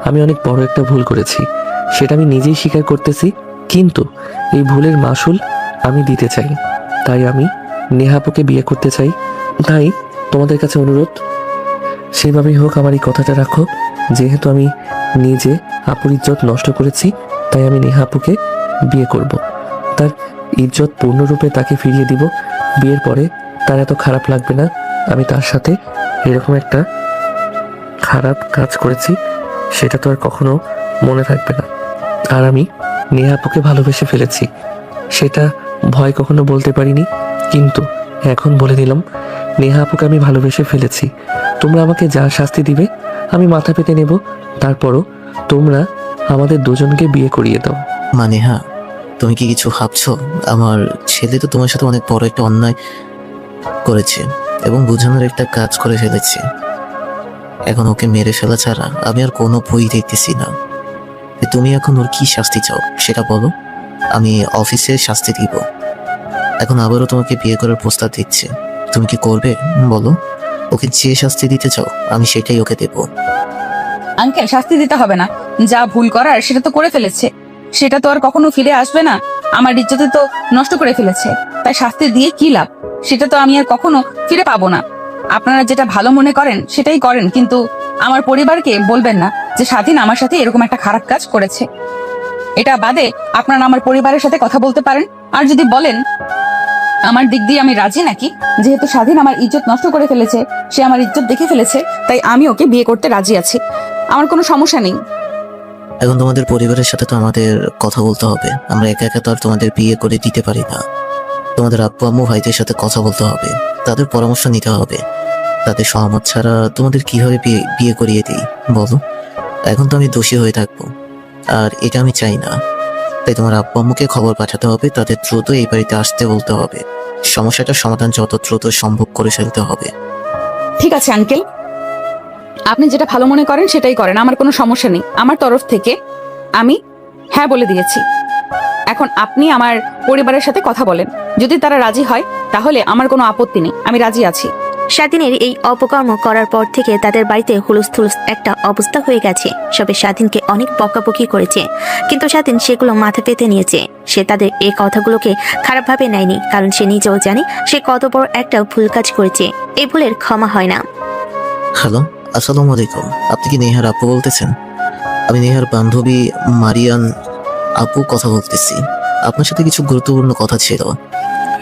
আমি অনেক বড় একটা ভুল করেছি, সেটা আমি নিজেই স্বীকার করতেছি, কিন্তু এই ভুলের মাসুল আমি দিতে চাই। তাই আমি নেহাপুকে বিয়ে করতে চাই। তাই তোমাদের কাছে অনুরোধ, সেভাবেই হোক আমার এই কথাটা রাখো। যেহেতু আমি নিজে আপুর ইজ্জত নষ্ট করেছি, তাই আমি নেহাপুকে বিয়ে করব। তার ইজ্জত পূর্ণরূপে তাকে ফিরিয়ে দিব। বিয়ের পরে তার এত খারাপ লাগবে না আমি তার সাথে এরকম একটা খারাপ কাজ করেছি, সেটা তো আর কখনো মনে থাকবে না। আর আমি নেহাপুকে ভালোবেসে ফেলেছি, সেটা ভয় কখনো বলতে পারিনি, কিন্তু এখন বলে দিলাম, নেহা আপুকে আমি ভালোবেসে ফেলেছি। তোমরা আমাকে যা শাস্তি দিবে আমি মাথা পেতে নেব, তারপরও তোমরা আমাদের দুজনকে বিয়ে করিয়ে দাও। মানে হ্যাঁ, তুমি কি কিছু ভাবছো? আমার ছেলে তো তোমার সাথে অনেক বড় একটা অন্যায় করেছে এবং বোঝানোর একটা কাজ করে ফেলেছে। এখন ওকে মেরে ফেলা ছাড়া আমি আর কোনো বই দেখতেছি না। তুমি এখন ওর কি শাস্তি চাও সেটা বলো, আমি অফিসে শাস্তি দিব। এখন আবারও তোমাকে বিয়ে করার প্রস্তাব দিচ্ছে, তুমি কি করবে বলো? ওকে যে শাস্তি দিতে চাও আমি সেটাই ওকে দেব। আঙ্কেল, শাস্তি দিতে হবে না। যা ভুল করার সেটা তো করে ফেলেছে, সেটা তো আর কখনো ফিরে আসবে না। আমার ইজ্জতে তো নষ্ট করে ফেলেছে, তাই শাস্তি দিয়ে কি লাভ? সেটা তো আমি আর কখনো ফিরে পাবো না। আপনারা যেটা ভালো মনে করেন সেটাই করেন, কিন্তু আমার পরিবারকে বলবেন না যে স্বাধীন আমার সাথে এরকম একটা খারাপ কাজ করেছে। এটা বাদে আপনারা আমার পরিবারের সাথে কথা বলতে পারেন। আর যদি বলেন আমার দিক দিয়ে আমি রাজি, নাকি যেহেতু স্বাধীন আমার ইজ্জত নষ্ট করে ফেলেছে, সে আমার ইজ্জত দেখে ফেলেছে, তাই আমি ওকে বিয়ে করতে রাজি আছি, আমার কোনো সমস্যা নেই। এখন তোমাদের পরিবারের সাথে তো আমাদের কথা বলতে হবে। আমরা একা একা তো আর তোমাদের বিয়ে করে দিতে পারি না। তোমাদের আব্বু আম্মু ভাইদের সাথে কথা বলতে হবে, তাদের পরামর্শ নিতে হবে। তাদের সহমত ছাড়া তোমাদের কিভাবে বিয়ে করিয়ে দিই বলো? এখন তো আমি দোষী হয়ে থাকবো, আর এটা আমি চাই না। তাই তোমার আব্বু আম্মুকে খবর পাঠাতে হবে, তাদের দ্রুত এই বাড়িতে আসতে বলতে হবে। সমস্যাটার সমাধান যত দ্রুত সম্ভব করে ফেলতে হবে। ঠিক আছে আঙ্কেল, আপনি যেটা ভালো মনে করেন সেটাই করেন, আমার কোনো সমস্যা নেই। আমার তরফ থেকে আমি হ্যাঁ বলে দিয়েছি। এখন আপনি আমার পরিবারের সাথে কথা বলেন, যদি তারা রাজি হয় তাহলে আমার কোনো আপত্তি নেই, আমি রাজি আছি। স্বাধীনের এই অপকর্ম করার পর থেকে তাদের বাড়িতে হুলস্থুলস একটা অবস্থা হয়ে গেছে। সবে স্বাধীনকে অনেক বকাবকি করেছে, কিন্তু স্বাধীন সেগুলো মাথা পেতে নিয়েছে। সে তাদের এই কথাগুলোকে খারাপভাবে নেয়নি, কারণ সে নিজেও জানে সে কত বড় একটা ভুল কাজ করেছে। এই ভুলের ক্ষমা হয় না। হ্যালো, আসসালামু আলাইকুম। আপনি কি নেহার আপু বলতেছেন? আমি নেহার বান্ধবী মারিয়ান আপু কথা বলতেছি। আপনার সাথে কিছু গুরুত্বপূর্ণ কথা ছিল।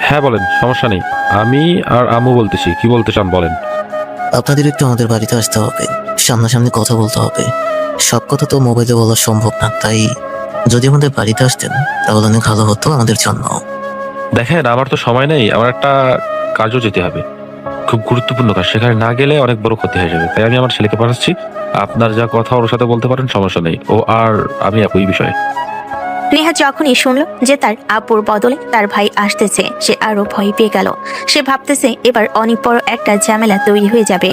হ্যাঁ বলেন, সমস্যা নেই। আমি আর আম্মু বলতেছি, কি বলতে চান বলেন। আপনাদের একটু আমাদের বাড়িতে আসতে হবে, সামনাসামনি কথা বলতে হবে। সব কথা তো মোবাইলে বলা সম্ভব না, তাই যদি আমাদের বাড়িতে আসতেন তাহলে অনেক ভালো হতো আমাদের জন্য। দেখেন, আমার তো সময় নেই, আমার একটা কাজও যেতে হবে, খুব গুরুত্বপূর্ণ কাজ। সেখানে না গেলে অনেক বড় ক্ষতি হয়ে যাবে, তাই আমি আমার ছেলেকে পাঠাচ্ছি। আপনার যা কথা ওর সাথে বলতে পারেন, সমস্যা নেই। ও আর আমি একই বিষয়ে। নেহা যখনই শুনলো যে তার আব্বুর বদলে তার ভাই আসতেছে, সে আরো ভয় পেয়ে গেল। সে ভাবতেছে এবার অনেক বড় একটা ঝামেলা তৈরি হয়ে যাবে।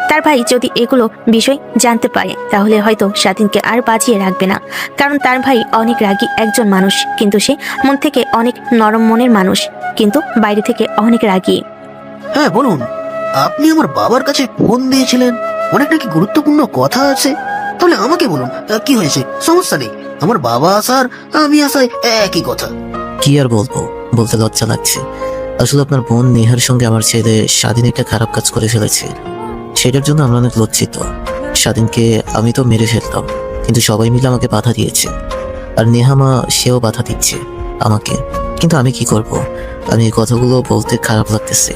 তার ভাই যদি এগুলো বিষয় জানতে পারে তাহলে হয়তো স্বাধীনকে আর বাঁচিয়ে রাখবে না, কারণ তার ভাই অনেক রাগী একজন মানুষ, কিন্তু সে মন থেকে অনেক নরম মনের মানুষ, কিন্তু বাইরে থেকে অনেক রাগী। হ্যাঁ বলুন, আপনি আমার বাবার কাছে ফোন দিয়েছিলেন, অনেক নাকি গুরুত্বপূর্ণ কথা আছে। তাহলে আমাকে বলুন কি হয়েছে, সমস্যা নেই। আমার বাবা আসার আমি আসাই একই কথা। কি আর বলবো, বলতে লজ্জা লাগছে। আসলে আপনার বোন নেহার সঙ্গে আমার ছেলে স্বাধীন একটা খারাপ কাজ করে ফেলেছে, সেটার জন্য আমরা অনেক লজ্জিত। স্বাধীনকে আমি তো মেরে ফেলতাম, কিন্তু সবাই মিলে আমাকে বাধা দিয়েছে। আর নেহামা সেও বাধা দিচ্ছে আমাকে, কিন্তু আমি কি করব? আমি এই কথাগুলো বলতে খারাপ লাগতেছে।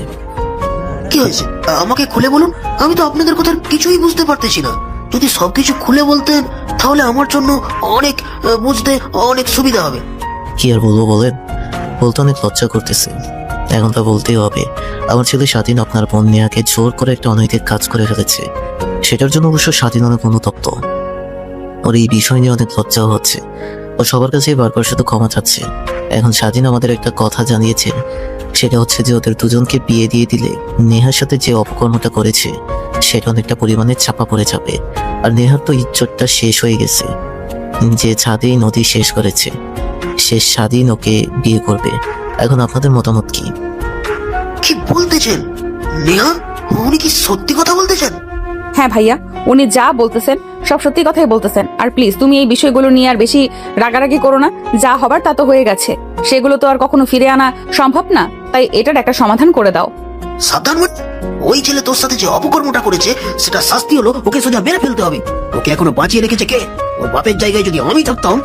কি হয়েছে আমাকে খুলে বলুন, আমি তো আপনাদের কথা কিছুই বুঝতে পারতেছি না। যদি সবকিছু খুলে বলতেন তাহলে আমার জন্য অনেক বুঝতে অনেক সুবিধা হবে। কি আর বলবো বলেন, বলতে অনেক লজ্জা করতেছে, এখন তা বলতেই হবে। আমার ছেলে স্বাধীন আপনার বোন নেহাকে জোর করে একটা অনৈতিক কাজ করে ফেলেছে, সেটার জন্য অবশ্য স্বাধীন অনেক অনুতপ্ত। ওর এই বিষয় নিয়ে অনেক লজ্জাও হচ্ছে, ও সবার কাছে বারবার শুধু ক্ষমা চাচ্ছে। এখন স্বাধীন আমাদের একটা কথা জানিয়েছে, সেটা হচ্ছে যে ওদের দুজনকে বিয়ে দিয়ে দিলে নেহার সাথে যে অপকর্মটা করেছে সেটা অনেকটা পরিমাণে চাপা পড়ে যাবে। আর নেহার তো ইজ্জতটা শেষ হয়ে গেছে, যে ছাদেই নদী শেষ করেছে সে স্বাধীন ওকে বিয়ে করবে। এখন আপনাদের মতামত কি? কি বলতেছেন নেহা, উনি কি সত্যি কথা বলতেছেন? হ্যাঁ ভাইয়া, উনি যা বলতেছেন সব সত্যি কথাই বলতেছেন। আর প্লিজ তুমি এই বিষয়গুলো নিয়ে আর বেশি রাগারাগি করো না। যা হবার তা তো হয়ে গেছে, সেগুলো তো আর কখনো ফিরে আনা সম্ভব না, তাই এটার একটা সমাধান করে দাও। সাবধান, ওই ছেলে তোর সাথে যে অপকর্মটা করেছে সেটা শাস্তি হলো ওকে সোজা মেরে ফেলতে হবে। ওকে এখনো বাঁচিয়ে রেখেছে কে? ওর বাপের জায়গায় যদি আমি থাকতাম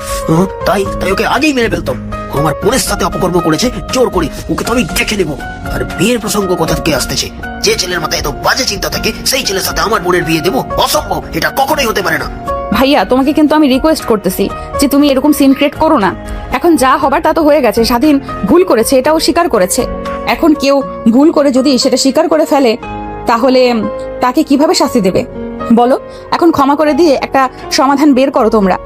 তাই ওকে আগেই মেরে ফেলতাম। আমার বোনের সাথে অপকর্ম করেছে জোর করে, ওকে তো আমি দেখে নেবো। আর বিয়ের প্রসঙ্গ কথা থেকে আসতেছে, যে ছেলের মাথায় এত বাজে চিন্তা থাকে সেই ছেলের সাথে আমার বোনের বিয়ে দেবো? অসম্ভব, এটা কখনোই হতে পারে না। ভাইয়া তোমাকে কিন্তু আমি রিকোয়েস্ট করতেছি যে তুমি এরকম সিন ক্রিয়েট করো না। এখন যা হবার তা তো হয়ে গেছে, স্বাধীন ভুল করেছে, এটাও স্বীকার করেছে। এখন কেউ ভুল করে যদি সেটা স্বীকার করে ফেলে তাহলে তাকে কিভাবে শাস্তি দেবে বলো? এখন ক্ষমা করে দিয়ে একটা সমাধান বের করো তোমরা।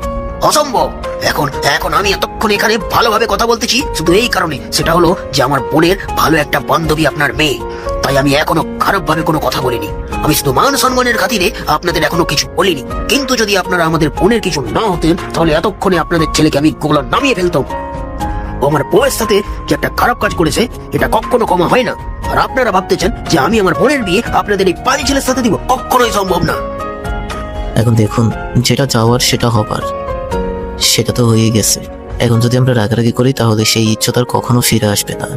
অসম্ভব। এখন এখন আমি এতক্ষণ এখানে ভালোভাবে কথা বলতেছি শুধু এই কারণে, সেটা হলো যে আমার বোনের ভালো একটা বান্ধবী আপনার মেয়ে, তাই আমি এখনো খারাপ ভাবে কোনো কথা বলিনি। আমি শুধু মান সম্মানের খাতিরে আপনাদের এখনো কিছু বলিনি। কিন্তু যদি আপনারা আমাদের বোনের কিছু না হতেন তাহলে এতক্ষণে আপনাদের ছেলেকে আমি গোলা নামিয়ে ফেলতাম। ও আমার বউয়ের সাথে যে একটা খারাপ কাজ করেছে এটা কখনো ক্ষমা হয় না। আর আপনারা ভাবতেছেন যে আমি আমার বোনের বিয়ে আপনাদের এই পাজি ছেলের সাথে দিব, কখনোই সম্ভব না। এখন দেখুন, যেটা চাওয়ার সেটা হবার, সেটা তো হয়ে গেছে। এখন যদি আমরা রাগারাগি করি তাহলে সেই ইচ্ছা আর কখনো ফিরে আসবে না।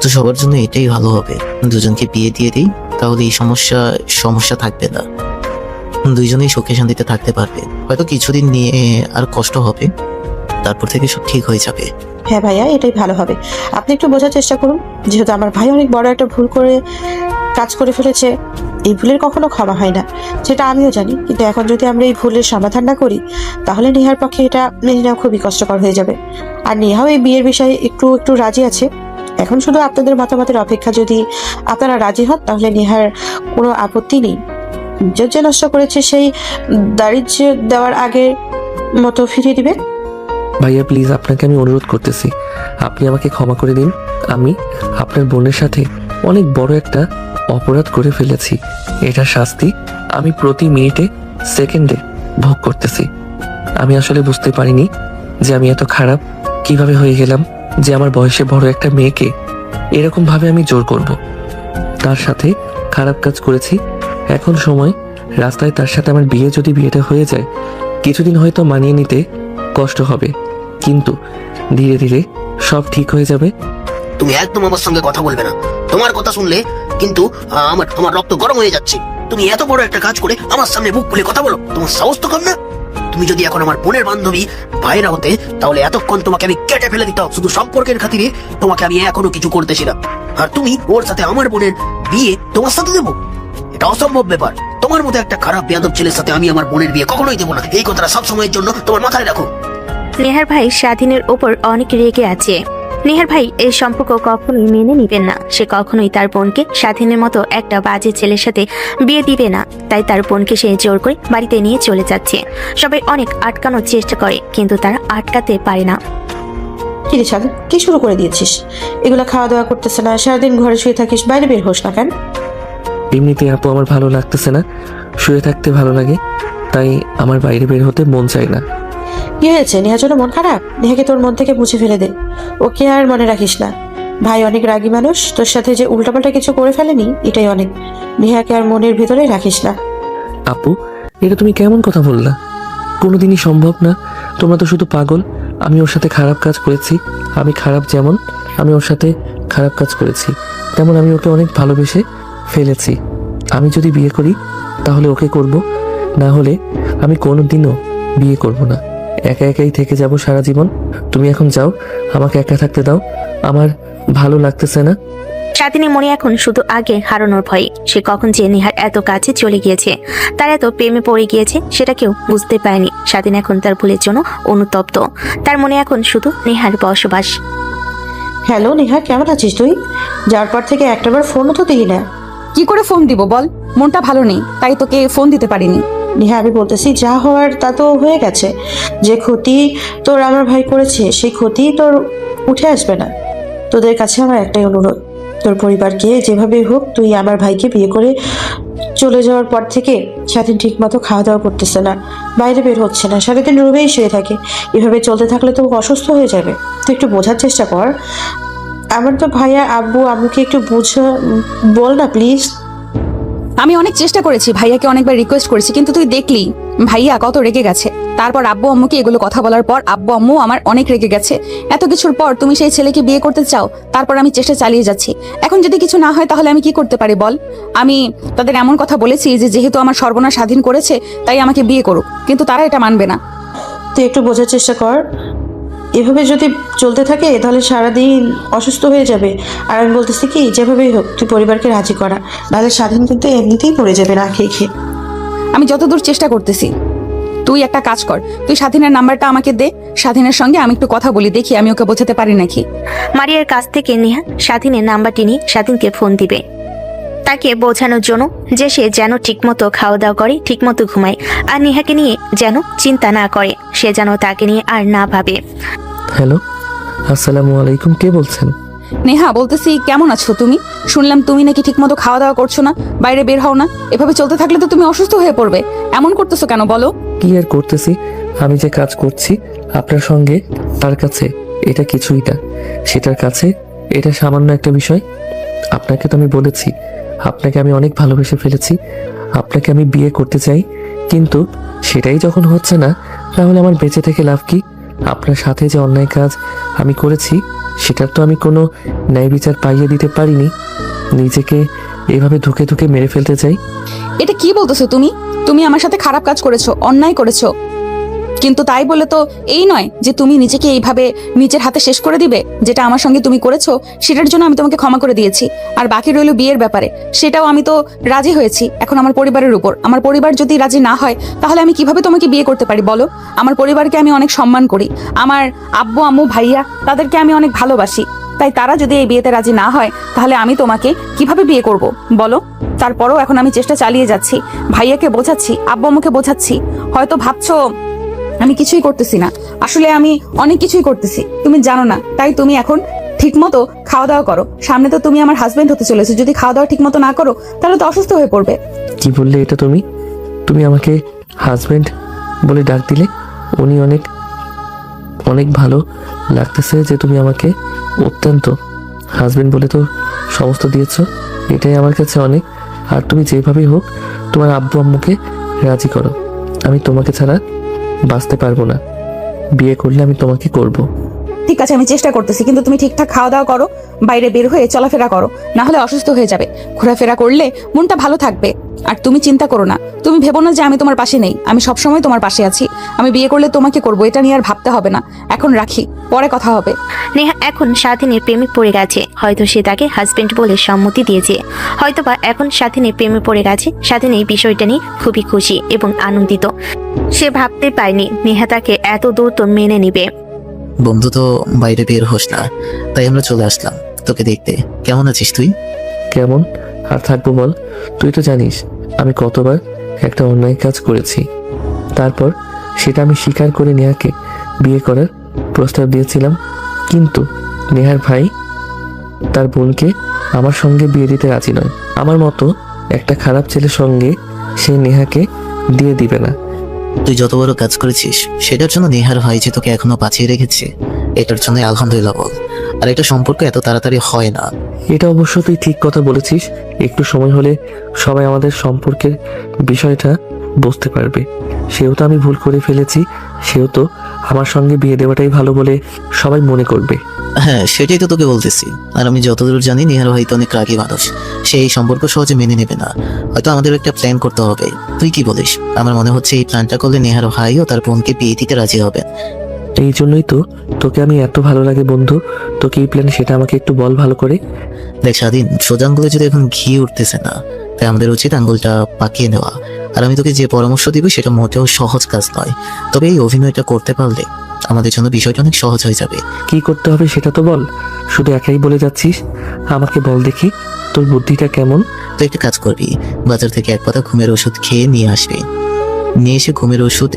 তো সবার জন্য এটাই ভালো হবে, দুজনকে বিয়ে দিয়ে দিই, তাহলে এই সমস্যা থাকবে না। দুইজনেই সুখে শান্তিতে থাকতে পারবে। হয়তো কিছুদিন নিয়ে আর কষ্ট হবে, তারপর থেকে সব ঠিক হয়ে যাবে। হ্যাঁ ভাইয়া, এটাই ভালো হবে। আপনি একটু বোঝার চেষ্টা করুন, যেহেতু আমার ভাই অনেক বড় একটা ভুল করে কাজ করে ফেলেছে, এই ভুলের কখনো ক্ষমা হয় না, সেটা আমিও জানি। কিন্তু এখন যদি আমরা এই ভুলের সমাধান না করি তাহলে নেহার পক্ষে এটা মেনে নেওয়া খুবই কষ্টকর হয়ে যাবে। আর নেহাও এই বিয়ের বিষয়ে একটু রাজি আছে। এখন শুধু আপনাদের মতামতের অপেক্ষা। যদি আপনারা রাজি হন তাহলে নেহার কোনো আপত্তি নেই। যে নষ্ট করেছে সেই দারিদ্র্য দেওয়ার আগে মতো ফিরিয়ে দিবে। ভাইয়া প্লিজ, আপনাকে আমি অনুরোধ করতেছি, আপনি আমাকে ক্ষমা করে দিন। আমি আপনার বোনের সাথে অনেক বড় একটা অপরাধ করে ফেলেছি, এটার শাস্তি আমি প্রতি মিনিটে সেকেন্ডে ভোগ করতেছি। আমি আসলে বুঝতে পারিনি যে আমি এত খারাপ কিভাবে হয়ে গেলাম, যে আমার বয়সে বড় একটা মেয়েকে এরকম ভাবে আমি জোর করব। তার সাথে খারাপ কাজ করেছি। এখন সময় রাস্তায় তার সাথে আমার বিয়েটা হয়ে যায়, কিছুদিন হয়তো মানিয়ে নিতে কষ্ট হবে, কিন্তু ধীরে ধীরে সব ঠিক হয়ে যাবে। তুমি একদম আমার সঙ্গে কথা বলবে না। তোমার কথা শুনলে কিন্তু আমার রক্ত গরম হয়ে যাচ্ছে। তুমি এত বড় একটা কাজ করে আমার সামনে মুখ খুলে কথা বলো, তোমার সাহস তো কম না? তুমি যদি এখন আমার বোনের বান্ধবী ভাইরা হতে তাহলে এতক্ষণ তোমাকে আমি কেটে ফেলে দিতাম। শুধু সম্পর্কের খাতিরে তোমাকে আমি এখনো কিছু করতেছিলাম, আর তুমি ওর সাথে আমার বোনের বিয়ে তোমার সাথে দেবো? এটা অসম্ভব ব্যাপার। তোমার মতো একটা খারাপ বেয়াদব ছেলের সাথে আমি আমার বোনের বিয়ে কখনোই দেবো না। এই কথাটা সব সময়ের জন্য তোমার মাথায় রাখো। নেহার ভাই স্বাধীনের ওপর অনেক রেগে আছে। নেহার ভাই এই সম্পর্ক কখনোই মেনে নিবেন না। সে কখনোই তার বোনকে স্বাধীনের মতো একটা বাজে ছেলের সাথে বিয়ে দিবে না। তাই তার বোনকে সে জোর করে বাড়িতে নিয়ে চলে যাচ্ছে। সবাই অনেক আটকানোর চেষ্টা করে, কিন্তু তারা আটকাতে পারে না। কিরে ছাদ, কি শুরু করে দিয়েছিস? এগুলা খাওয়া দাওয়া করতেছে না, সারাদিন ঘরে শুয়ে থাকিস, বাইরে বের হোস না কেন? এমনিতে আপু আমার ভালো লাগতেছে না, শুয়ে থাকতে ভালো লাগে, তাই আমার বাইরে বের হতে মন চায় না। কি হয়েছে? নেহার জন্য মন খারাপ? নেহাকে তোর মন থেকে মুছে ফেলে দে, ওকে আর মনে রাখিস না। ভাই অনেক রাগী মানুষ, তোর সাথে যে উল্টাপাল্টা কিছু করে ফেলেনি এটাই অনেক। নেহাকে আর মনের ভিতরে রাখিস না। আপু, এটা তুমি কেমন কথা বললা? কোনোদিনই সম্ভব না, তোমরা তো শুধু পাগল। আমি ওর সাথে খারাপ কাজ করেছি, আমি খারাপ যেমন আমি ওর সাথে খারাপ কাজ করেছি, তেমন আমি ওকে অনেক ভালোবেসে ফেলেছি। আমি যদি বিয়ে করি তাহলে ওকে করব, না হলে আমি কোনোদিনও বিয়ে করব না। একা একাই থেকে যাব সারা জীবন। তুমি এখন যাও, আমাকে একা থাকতে দাও, আমার ভালো লাগতেছে না। স্বাধীনের মনে এখন শুধু আগে হারানোর ভয়। সে কখন যে নেহার এত কাছে চলে গিয়েছে, তার এত প্রেমে পড়ে গিয়েছে সেটা কেউ বুঝতে পারেনি। স্বাধীন এখন তার ভুলের জন্য অনুতপ্ত। তার মনে এখন শুধু নেহার বসবাস। হ্যালো নেহা, কেমন আছিস তুই? যার পর থেকে একটাবার ফোনও তো দিলি না। কি করে ফোন দিব বল? মনটা ভালো নেই, তাই তোকে ফোন দিতে পারিনি। নেহা, আমি বলতেছি যা হওয়ার তা তো হয়ে গেছে। যে ক্ষতি তোর আমার ভাই করেছে সেই ক্ষতি তোর উঠে আসবে না। তোদের কাছে আমার একটাই অনুরোধ, তোর পরিবারকে যেভাবে হোক তুই আমার ভাইকে বিয়ে করে চলে যাওয়ার পর থেকে স্বাধীন ঠিক মতো খাওয়া দাওয়া করতেছে না, বাইরে বের হচ্ছে না, সারাদিন রুমেই শুয়ে থাকে। এভাবে চলতে থাকলে তো অসুস্থ হয়ে যাবে। তুই একটু বোঝার চেষ্টা কর। আমার তো ভাইয়া আব্বু আম্মুকে একটু বল না প্লিজ। আমি অনেক চেষ্টা করেছি, ভাইয়াকে অনেকবার রিকোয়েস্ট করেছি, কিন্তু তুই দেখলি ভাইয়া কত রেগে গেছে। তারপর আব্বু আম্মুকে এগুলো কথা বলার পর আব্বু আম্মু আমার অনেক রেগে গেছে। এত কিছুর পর তুমি সেই ছেলেকে বিয়ে করতে চাও, তারপর আমি চেষ্টা চালিয়ে যাচ্ছি। এখন যদি কিছু না হয় তাহলে আমি কি করতে পারি বল? আমি তাদের এমন কথা বলেছি যে যেহেতু আমার সর্বনাশ স্বাধীন করেছে তাই আমাকে বিয়ে করুক, কিন্তু তারা এটা মানবে না। তুই একটু বোঝার চেষ্টা কর। এভাবে যদি চলতে থাকে তাহলে সারাদিন অসুস্থ হয়ে যাবে। আর আমি বলতেছি কি, যেভাবেই হোক তুই পরিবারকে রাজি করা, নাহলে স্বাধীন কিন্তু এমনিতেই পড়ে যাবে না খেয়ে খেয়ে। আমি যতদূর চেষ্টা করতেছি। তুই একটা কাজ কর, তুই স্বাধীনের নাম্বারটা আমাকে দে, স্বাধীনের সঙ্গে আমি একটু কথা বলি, দেখি আমি ওকে বোঝাতে পারি নাকি। মারিয়ার কাছ থেকে নেহা স্বাধীনের নাম্বারটি নিয়ে স্বাধীনকে ফোন দিবে, তাকে বোঝানোর জন্য যে সে যেন ঠিকমতো খাওয়া দাওয়া করে, ঠিকমতো ঘুমায়, আর নেহাকে নিয়ে যেন চিন্তা না করে, সে যেন তাকে নিয়ে আর না ভাবে। হ্যালো, আসসালামু আলাইকুম, কে বলছেন? নেহা বলতেছি, কেমন আছো তুমি? শুনলাম তুমি নাকি ঠিকমতো খাওয়া দাওয়া করছো না, বাইরে বের হও না। এভাবে চলতে থাকলে তো তুমি অসুস্থ হয়ে পড়বে। এমন করতেছো কেন বলো? কি আর করতেছি, আমি যে কাজ করছি আপনার সঙ্গে, তার কাছে এটা কিছুই না, সেটার কাছে এটা সামান্য একটা বিষয়। আপনাকে তো আমি বলেছি, আপনাকে আমি অনেক ভালোবেসে ফেলেছি, আপনাকে আমি বিয়ে করতে চাই, কিন্তু সেটাই যখন হচ্ছে না তাহলে আমার বেঁচে থেকে লাভ কি? আপনার সাথে যে অন্যায় কাজ আমি করেছি সেটার তো আমি কোনো ন্যায় বিচার পাইয়ে দিতে পারিনি। নিজেকে এভাবে ধুকে ধুকে মেরে ফেলতে চাই। এটা কি বলতেছো তুমি? তুমি আমার সাথে খারাপ কাজ করেছো, অন্যায় করেছো, কিন্তু তাই বলে তো এই নয় যে তুমি নিজেকে এইভাবে নিজের হাতে শেষ করে দিবে। যেটা আমার সঙ্গে তুমি করেছো সেটার জন্য আমি তোমাকে ক্ষমা করে দিয়েছি, আর বাকি রইলো বিয়ের ব্যাপারে, সেটাও আমি তো রাজি হয়েছি। এখন আমার পরিবারের উপর, আমার পরিবার যদি রাজি না হয় তাহলে আমি কিভাবে তোমাকে বিয়ে করতে পারি বলো? আমার পরিবারকে আমি অনেক সম্মান করি, আমার আব্বু আম্মু ভাইয়া তাদেরকে আমি অনেক ভালোবাসি, তাই তারা যদি এই বিয়েতে রাজি না হয় তাহলে আমি তোমাকে কিভাবে বিয়ে করব বলো? তারপরও এখন আমি চেষ্টা চালিয়ে যাচ্ছি, ভাইয়াকে বোঝাচ্ছি, আব্বু আম্মুকে বোঝাচ্ছি। হয়তো ভাবছো আমি কিছুই করতেছি না, আসলে আমি অনেক কিছুই করতেছি, তুমি জানো না। তাই তুমি এখন ঠিকমতো খাওয়া দাওয়া করো, সামনে তো তুমি আমার হাজবেন্ড হতে চলেছো। যদি খাওয়া দাওয়া ঠিকমতো না করো তাহলে তো অসুস্থ হয়ে পড়বে। কি বললে এটা তুমি? তুমি আমাকে হাজবেন্ড বলে ডাক দিলে? উনি অনেক অনেক ভালো লাগতেছে যে তুমি আমাকে অত্যন্ত হাজবেন্ড বলে তো সমস্ত দিয়েছ, এটাই আমার কাছে অনেক। আর তুমি যেভাবেই হোক তোমার আব্বু আম্মুকে রাজি করো, আমি তোমাকে ছাড়া বাঁচতে পারবো না, বিয়ে করলে আমি তোমাকে করব। ঠিক আছে, আমি চেষ্টা করতেছি, কিন্তু তুমি ঠিকঠাক খাওয়া দাওয়া করো, বাইরে বের হয়ে চলাফেরা করো, না হলে অসুস্থ হয়ে যাবে। ঘোরাফেরা করলে মনটা ভালো থাকবে। আর তুমি চিন্তা করো না, তুমি ভেবো না যে আমি তোমার পাশে নেই, আমি সবসময় তোমার পাশে আছি। আমি বিয়ে করলে তোমাকে করবো, এটা নিয়ে আর ভাবতে হবে না। এখন রাখি, পরে কথা হবে। নেহা এখন স্বাধীনের প্রেমে পড়ে গেছে। হয়তো সে তাকে হাজবেন্ড বলে সম্মতি দিয়েছে, হয়তোবা এখন স্বাধীনের প্রেমে পড়ে গেছে। স্বাধীন এই বিষয়টা নিয়ে খুবই খুশি এবং আনন্দিত। সে ভাবতে পারেনি নেহা তাকে এত দ্রুত মেনে নিবে। বন্ধু তো বাইরে বের হোস না, তাই আমরা চলে আসলাম তোকে দেখতে। কেমন আছিস তুই? কেমন আর থাকবো বল? তুই তো জানিস আমি কতবার একটা অন্যায় কাজ করেছি, তারপর সেটা আমি স্বীকার করে নেহাকে বিয়ে করার প্রস্তাব দিয়েছিলাম, কিন্তু নেহার ভাই তার বোনকে আমার সঙ্গে বিয়ে দিতে রাজি নয়। আমার মতো একটা খারাপ ছেলের সঙ্গে সে নেহাকে দিয়ে দিবে না। তুই যত বড় কাজ করেছিস সেটার জন্য নেহার ভাই যে তোকে এখনো বাঁচিয়ে রেখেছে, এটার জন্য আলহামদুলিল্লাহ বল। আর এটা সম্পর্ক এত তাড়াতাড়ি হয় না। এটা অবশ্য তুই ঠিক কথা বলেছিস। একটু সময় হলে সবাই আমাদের সম্পর্কের বিষয়টা বুঝতে পারবে। সেও তো আমি ভুল করে ফেলেছি, সেও তো আমার সঙ্গে বিয়ে দেওয়াটাই ভালো বলে সবাই মনে করবে। হ্যাঁ, সেটাই তো তোকে বলতেছি। আর আমি যতদূর জানি নেহার ভাই তো অনেক রাগী মানুষ, সে এই সম্পর্ক সহজে মেনে নেবে না। হয়তো আমাদের একটা প্ল্যান করতে হবে। তুই কি বলিস? আমার মনে হচ্ছে এই প্ল্যানটা করলে নেহার ভাই ও তার বোনকে বিয়ে দিতে রাজি হবে। এই জন্যই তো তোকে আমি এত ভালো লাগে বন্ধু। তোকে এই প্ল্যান সেটা আমাকে একটু বল ভালো করে। দেখ স্বাধীন, সোজা আঙ্গুলে যদি এখন ঘি উঠতেছে না, তাই আমাদের উচিত আঙ্গুলটা পাকিয়ে নেওয়া। আর আমি তোকে যে পরামর্শ দিব সেটা মোটেও সহজ কাজ নয়, তবে এই অভিনয়টা করতে পারলে আমাদের জন্য বিষয়টা অনেক সহজ হয়ে যাবে। কি করতে হবে সেটা তো বল, শুধু একাই বলে যাচ্ছিস। আমাকে বল দেখি তোর বুদ্ধিটা কেমন। তুই একটা কাজ করবি, বাজার থেকে এক পাতা ঘুমের ওষুধ খেয়ে নিয়ে আসবি। নিয়ে এসে ঘুমের ওষুধ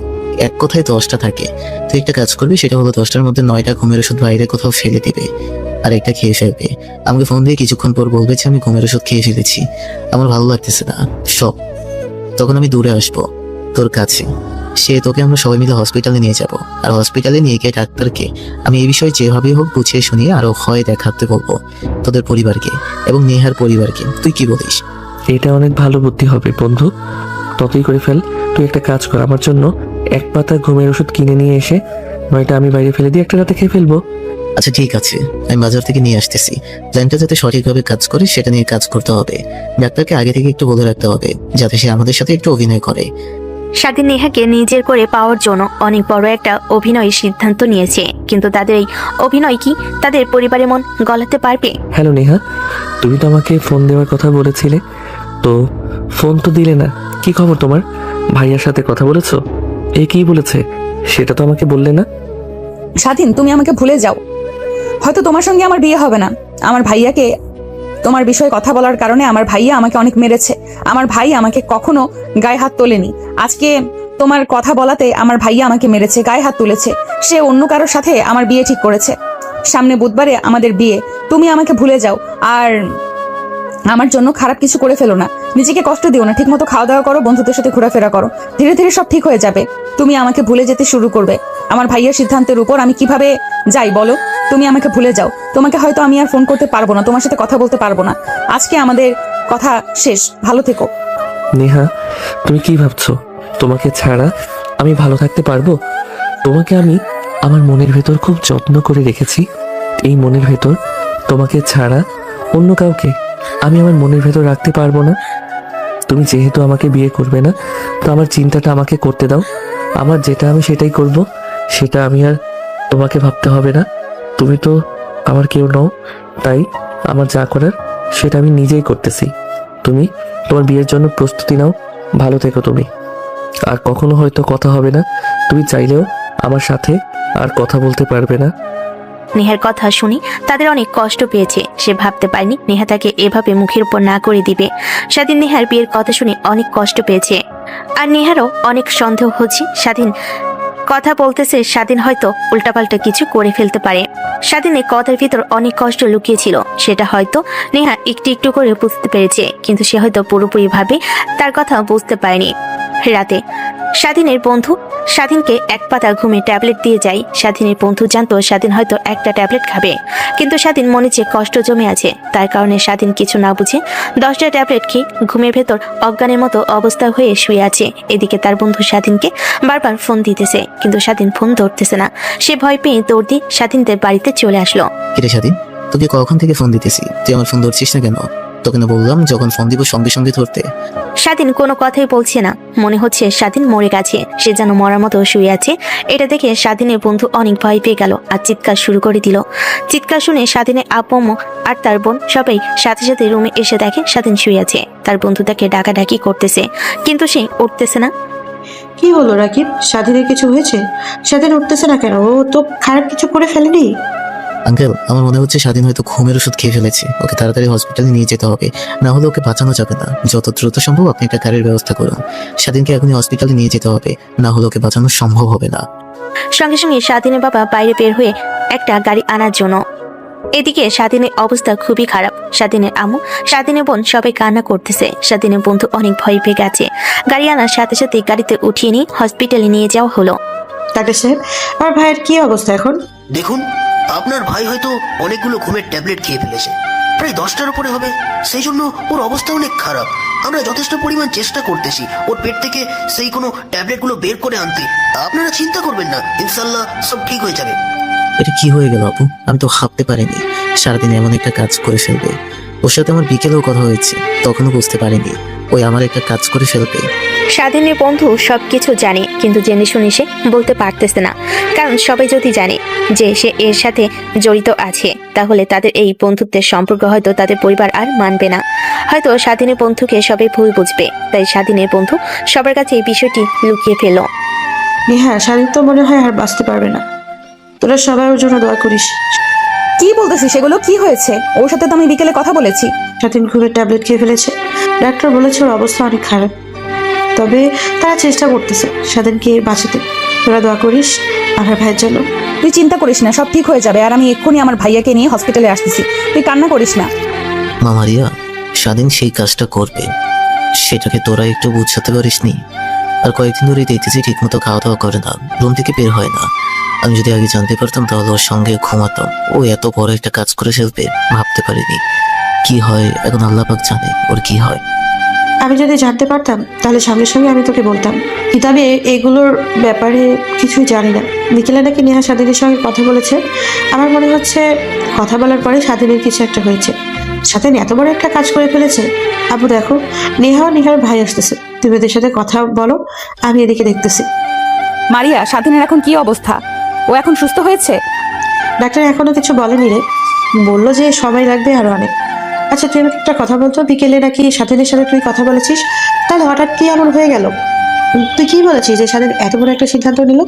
এক কথায় 10টা থাকে। তুই একটা কাজ করবি, সেটা হলো 10টার মধ্যে 9টা ঘুমের ওষুধ বাইরে কোথাও ফেলে দিবে, আর একটা খেয়ে ফেলবে। আমাকে ফোন দিয়ে কিছুক্ষণ পর বলবে যে আমি ঘুমের ওষুধ খেয়ে ফেলেছি, আমার ভালো লাগতেছে না সব। তখন আমি দূরে আসবো তোর কাছে, সে তোকে আমরা সবাই মিলে হসপিটালে নিয়ে যাব। আর হসপিটালে নিয়ে গিয়ে ডাক্তারকে আমি এই বিষয়ে যেভাবে হোক বুঝিয়ে শুনিয়ে আরো ভয় দেখাতে বলবো তোদের পরিবারকে এবং নেহার পরিবারকে। তুই কি বলিস? এটা অনেক ভালো বুদ্ধি হবে বন্ধু, ততই করে ফেল। তুই একটা কাজ কর, আমার জন্য এক পাতা ঘুমের ওষুধ কিনে নিয়ে এসে 9টা আমি বাইরে ফেলে দিয়ে একটা রাতে খেয়ে ফেলবো। আচ্ছা ঠিক আছে, আমি বাজার থেকে নিয়ে আসতেছি। প্ল্যানটা যাতে সঠিকভাবে কাজ করে সেটা নিয়ে কাজ করতে হবে। ডাক্তারকে আগে থেকে একটু বলে রাখতে হবে যাতে সে আমাদের সাথে একটু অভিনয় করে। স্বাধীন নেহাকে নিজের করে পাওয়ার জন্য অনেক বড় একটা অভিনয়ের সিদ্ধান্ত নিয়েছে, কিন্তু তাদের এই অভিনয় কি তাদের পরিবারের মন গলাতে পারবে? হ্যালো নেহা, তুমি তো আমাকে ফোন দেওয়ার কথা বলেছিলে, তো ফোন তো দিলে না। কি খবর তোমার? ভাইয়ার সাথে কথা বলেছো? এ কি বলেছে সেটা তো আমাকে বললে না। স্বাধীন, তুমি আমাকে ভুলে যাও। হয়তো তোমার সঙ্গে আমার বিয়ে হবে না। আমার ভাইয়াকে তোমার বিষয়ে কথা বলার কারণে আমার ভাইয়া আমাকে অনেক মেরেছে। আমার ভাই আমাকে কখনো গায়ে হাত তোলেনি। আজকে তোমার কথা বলাতে আমার ভাইয়া আমাকে মেরেছে, গায়ে হাত তুলেছে। সে অন্য কারোর সাথে আমার বিয়ে ঠিক করেছে। সামনে বুধবারে আমাদের বিয়ে। তুমি আমাকে ভুলে যাও, আর আমার জন্য খারাপ কিছু করে ফেলো না। নিজেকে কষ্ট দিও না, ঠিক মতো খাওয়া দাওয়া করো, বন্ধুদের সাথে ঘোরাফেরা করো। ধীরে ধীরে সব ঠিক হয়ে যাবে। তুমি আমাকে ভুলে যেতে শুরু করবে। আমার ভাইয়ের সিদ্ধান্তের উপর আমি কিভাবে যাই বলো? তুমি আমাকে ভুলে যাও। তোমাকে হয়তো আমি আর ফোন করতে পারবো না, তোমার সাথে কথা বলতে পারবো না। আজকে আমাদের কথা শেষ। ভালো থেকো। নেহা, তুমি কি ভাবছো তোমাকে ছাড়া আমি ভালো থাকতে পারবো? তোমাকে আমি আমার মনের ভেতর খুব যত্ন করে রেখেছি। এই মনের ভেতর তোমাকে ছাড়া অন্য কাউকে আমি আমার মনের ভেতর রাখতে পারবো না। তুমি যেহেতু আমাকে বিয়ে করবে না, তো আমার চিন্তাটা আমাকে করতে দাও। আমার যেটা আমি সেটাই করব, সেটা আমি আর তোমাকে ভাবতে হবে না। তুমি তো আমার কেউ নও, তাই আমার যা করার সেটা আমি নিজেই করতেছি। তুমি তোমার বিয়ের জন্য প্রস্তুতি নাও। ভালো থেকো তুমি। আর কখনো হয়তো কথা হবে না, তুমি চাইলেও আমার সাথে আর কথা বলতে পারবে না। নেহার কথা শুনে তাদের অনেক কষ্ট পেয়েছে। সে ভাবতে পারেনি নেহা তাকে এভাবে মুখের উপর না করে দিবে। স্বাধীন নেহার বিয়ের কথা শুনে অনেক কষ্ট পেয়েছে, আর নেহারও অনেক সন্দেহ হচ্ছে স্বাধীন কথা বলতেছে, স্বাধীন হয়তো উল্টাপাল্টা কিছু করে ফেলতে পারে। স্বাধীনের কথার ভিতর অনেক কষ্ট লুকিয়েছিল, সেটা হয়তো নেহা একটু একটু করে বুঝতে পেরেছে, কিন্তু সে হয়তো পুরোপুরি ভাবে তার কথা বুঝতে পারেনি। রাতে স্বাধীনের বন্ধু স্বাধীনকে এক পাতা ঘুমে ট্যাবলেট দিয়ে যায়। স্বাধীনের বন্ধু জানতো স্বাধীন হয়তো একটা ট্যাবলেট খাবে, কিন্তু স্বাধীন মনে যে কষ্ট জমে আছে তার কারণে স্বাধীন কিছু না বুঝে 10টা ট্যাবলেট খেয়ে ঘুমের ভেতর অজ্ঞানের মতো অবস্থা হয়ে শুয়ে আছে। এদিকে তার বন্ধু স্বাধীনকে বারবার ফোন দিতেছে, কিন্তু স্বাধীন ফোন ধরতেছে না। সে ভয় পেয়ে দৌড় দিয়ে স্বাধীনদের বাড়িতে চলে আসলো। কিরে স্বাধীন, তোকে কখন থেকে ফোন দিতেছি, তুই আমার ফোন ধরছিস না কেন? তোকে না বললাম যখন ফোন দিব সঙ্গে সঙ্গে ধরতে? স্বাধীন কোনো কথাই বলছে না, মনে হচ্ছে স্বাধীন মরে গেছে। সে যেন মরার মতো শুয়ে আছে। এটা দেখে স্বাধীনের বন্ধু অনেক ভয় পেয়ে গেল আর চিৎকার শুরু করে দিল। চিৎকার শুনে স্বাধীনের আব্বু আর তার বোন সবাই সাথে সাথে রুমে এসে দেখে স্বাধীন শুয়ে আছে। তার বন্ধু তাকে ডাকাডাকি করতেছে, কিন্তু সে উঠতেছে না। কি হলো রাকিব? স্বাধীনের কিছু হয়েছে? স্বাধীন উঠতেছে না কেন? ও তো খারাপ কিছু করে ফেলেনি। আঙ্কেল, আমার মনে হচ্ছে স্বাধীন হয়তো ঘুমের ওষুধ খেয়ে ফেলেছে। ওকে তাড়াতাড়ি হসপিটালে নিয়ে যেতে হবে, না হলে ওকে বাঁচানো যাবে না। যত দ্রুত সম্ভব আপনি একটা গাড়ির ব্যবস্থা করুন। স্বাধীনকে এখনই হসপিটালে নিয়ে যেতে হবে, না হলে ওকে বাঁচানো সম্ভব হবে না। সঙ্গে সঙ্গে স্বাধীনের বাবা বাইরে বের হয়ে একটা গাড়ি আনার জন্য। এদিকে স্বাধীনের অবস্থা খুবই খারাপ। স্বাধীনের আম্মু, স্বাধীনের বোন সবাই কান্না করতেছে। স্বাধীনের বন্ধু অনেক ভয় পেয়ে গেছে। গাড়ি আনার সাথে সাথে গাড়িতে উঠিয়ে নিয়ে হসপিটালে নিয়ে যাওয়া হলো। ডাক্তার সাহেব, আমার ভাইয়ের কি অবস্থা এখন? দেখুন, আপনার ভাই হয়তো অনেকগুলো ঘুমের ট্যাবলেট খেয়ে ফেলেছে, প্রায় 10টার উপরে হবে। সেই জন্য ওর অবস্থা অনেক খারাপ। আমরা যথেষ্ট পরিমাণ চেষ্টা করতেছি ওর পেট থেকে সেই কোনো ট্যাবলেটগুলো বের করে আনতে। আপনারা চিন্তা করবেন না, ইনশাল্লাহ সব ঠিক হয়ে যাবে। এটা কি হয়ে গেল আপু? আমি তো ভাবতে পারিনি সারাদিন এমন একটা কাজ করে ফেলবে। ওর সাথে আমার বিকেলেও কথা হয়েছে, তখনও বুঝতে পারিনি ওই আমার একটা কাজ করে ফেলবে। স্বাধীনের বন্ধু সবকিছু জানে, কিন্তু জেনে শুনে সে বলতে পারতেছে না। কারণ সবাই যদি জানে যে সে এর সাথে জড়িত আছে, তাহলে তাদের এই বন্ধুত্বের সম্পর্ক হয়তো তাদের পরিবার আর মানবে না। হয়তো স্বাধীনের বন্ধুকে সবাই ভুল বুঝবে। তাই স্বাধীনের বন্ধু সবার কাছে এই বিষয়টি লুকিয়ে ফেলল। নেহা, স্বাধীন তো মনে হয় আর বাঁচতে পারবে না। তোরা সবাই ওর জন্য দোয়া করিস। কি বলতেছিস সেগুলো? কি হয়েছে? ওর সাথে তো আমি বিকেলে কথা বলেছি। স্বাধীন ঘুমের ট্যাবলেট খেয়ে ফেলেছে। ডাক্তার বলেছে ওর অবস্থা অনেক খারাপ, তবে তারা চেষ্টা করতেছে স্বাধীনকে বাঁচাতে। তোরা দোয়া করিস আমার ভাইয়ের জন্য। তুই চিন্তা করিস না, সব ঠিক হয়ে যাবে। আর আমি এক্ষুনি আমার ভাইয়াকে নিয়ে হসপিটালে আসতেছি, তুই কান্না করিস না। মা মারিয়া, স্বাধীন সেই কাজটা করবে, সেটাকে তোরা একটু বুঝাতে পারিসনি? আর কয়েকদিন ধরেই দেখতেছি ঠিক মতো খাওয়া দাওয়া করে না, রুম থেকে বের হয় না। আমি যদি আগে জানতে পারতাম তাহলে ওর সঙ্গে ঘুমাতাম। ও এত বড় একটা কাজ করে ফেলবে ভাবতে পারিনি। কি হয় এখন আল্লাহ পাক জানে ওর কি হয়। আমি যদি জানতে পারতাম তাহলে সঙ্গে সঙ্গে আমি তোকে বলতাম, কিন্তু আমি এগুলোর ব্যাপারে কিছুই জানি না। বিকেলে নাকি নেহা স্বাধীনের সঙ্গে কথা বলেছে। আমার মনে হচ্ছে কথা বলার পরে স্বাধীনের কিছু একটা হয়েছে। স্বাধীন এত বড় একটা কাজ করে ফেলেছে। আপু দেখো, নেহা ও নেহার ভাই আসতেছে, তুমি ওদের সাথে কথা বলো, আমি এদিকে দেখতেছি। মারিয়া, স্বাধীনের এখন কি অবস্থা? ও এখন সুস্থ হয়েছে? ডাক্তার এখনো কিছু বলেনি রে, বললো যে সময় লাগবে আরো অনেক। আচ্ছা তুই আমাকে একটা কথা বলতো, বিকেলে নাকি স্বাধীনের সাথে তুই কথা বলেছিস, তাহলে হঠাৎ কি এমন হয়ে গেল? তুই কি বলেছিস যে স্বাধীন এত বড় একটা সিদ্ধান্ত নিল?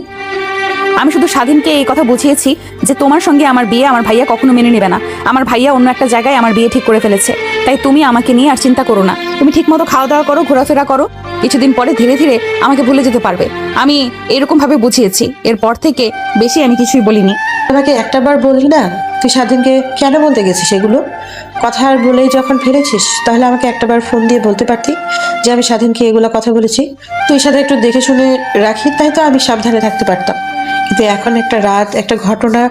আমি শুধু স্বাধীনকে এই কথা বুঝিয়েছি যে তোমার সঙ্গে আমার বিয়ে আমার ভাইয়া কখনো মেনে নেবে না। আমার ভাইয়া অন্য একটা জায়গায় আমার বিয়ে ঠিক করে ফেলেছে, তাই তুমি আমাকে নিয়ে আর চিন্তা করো না। তুমি ঠিক মতো খাওয়া দাওয়া করো, ঘোরাফেরা করো, কিছুদিন পরে ধীরে ধীরে আমাকে ভুলে যেতে পারবে। আমি এরকম ভাবে বুঝিয়েছি, এরপর থেকে বেশি আমি কিছুই বলিনি। আমাকে একটা বার বললি না তুই স্বাধীনকে কেন বলতে গেছিস এগুলো? কথা আর বলেই যখন ফিরেছিস, তাহলে আমাকে একটা বার ফোন দিয়ে বলতে পারতি যে আমি স্বাধীনকে এগুলো কথা বলেছি, তুই সাথে একটু দেখে শুনে রাখি, তাই তো আমি সাবধানে থাকতে পারতাম। কিন্তু এখন একটা রাত একটা ঘটনা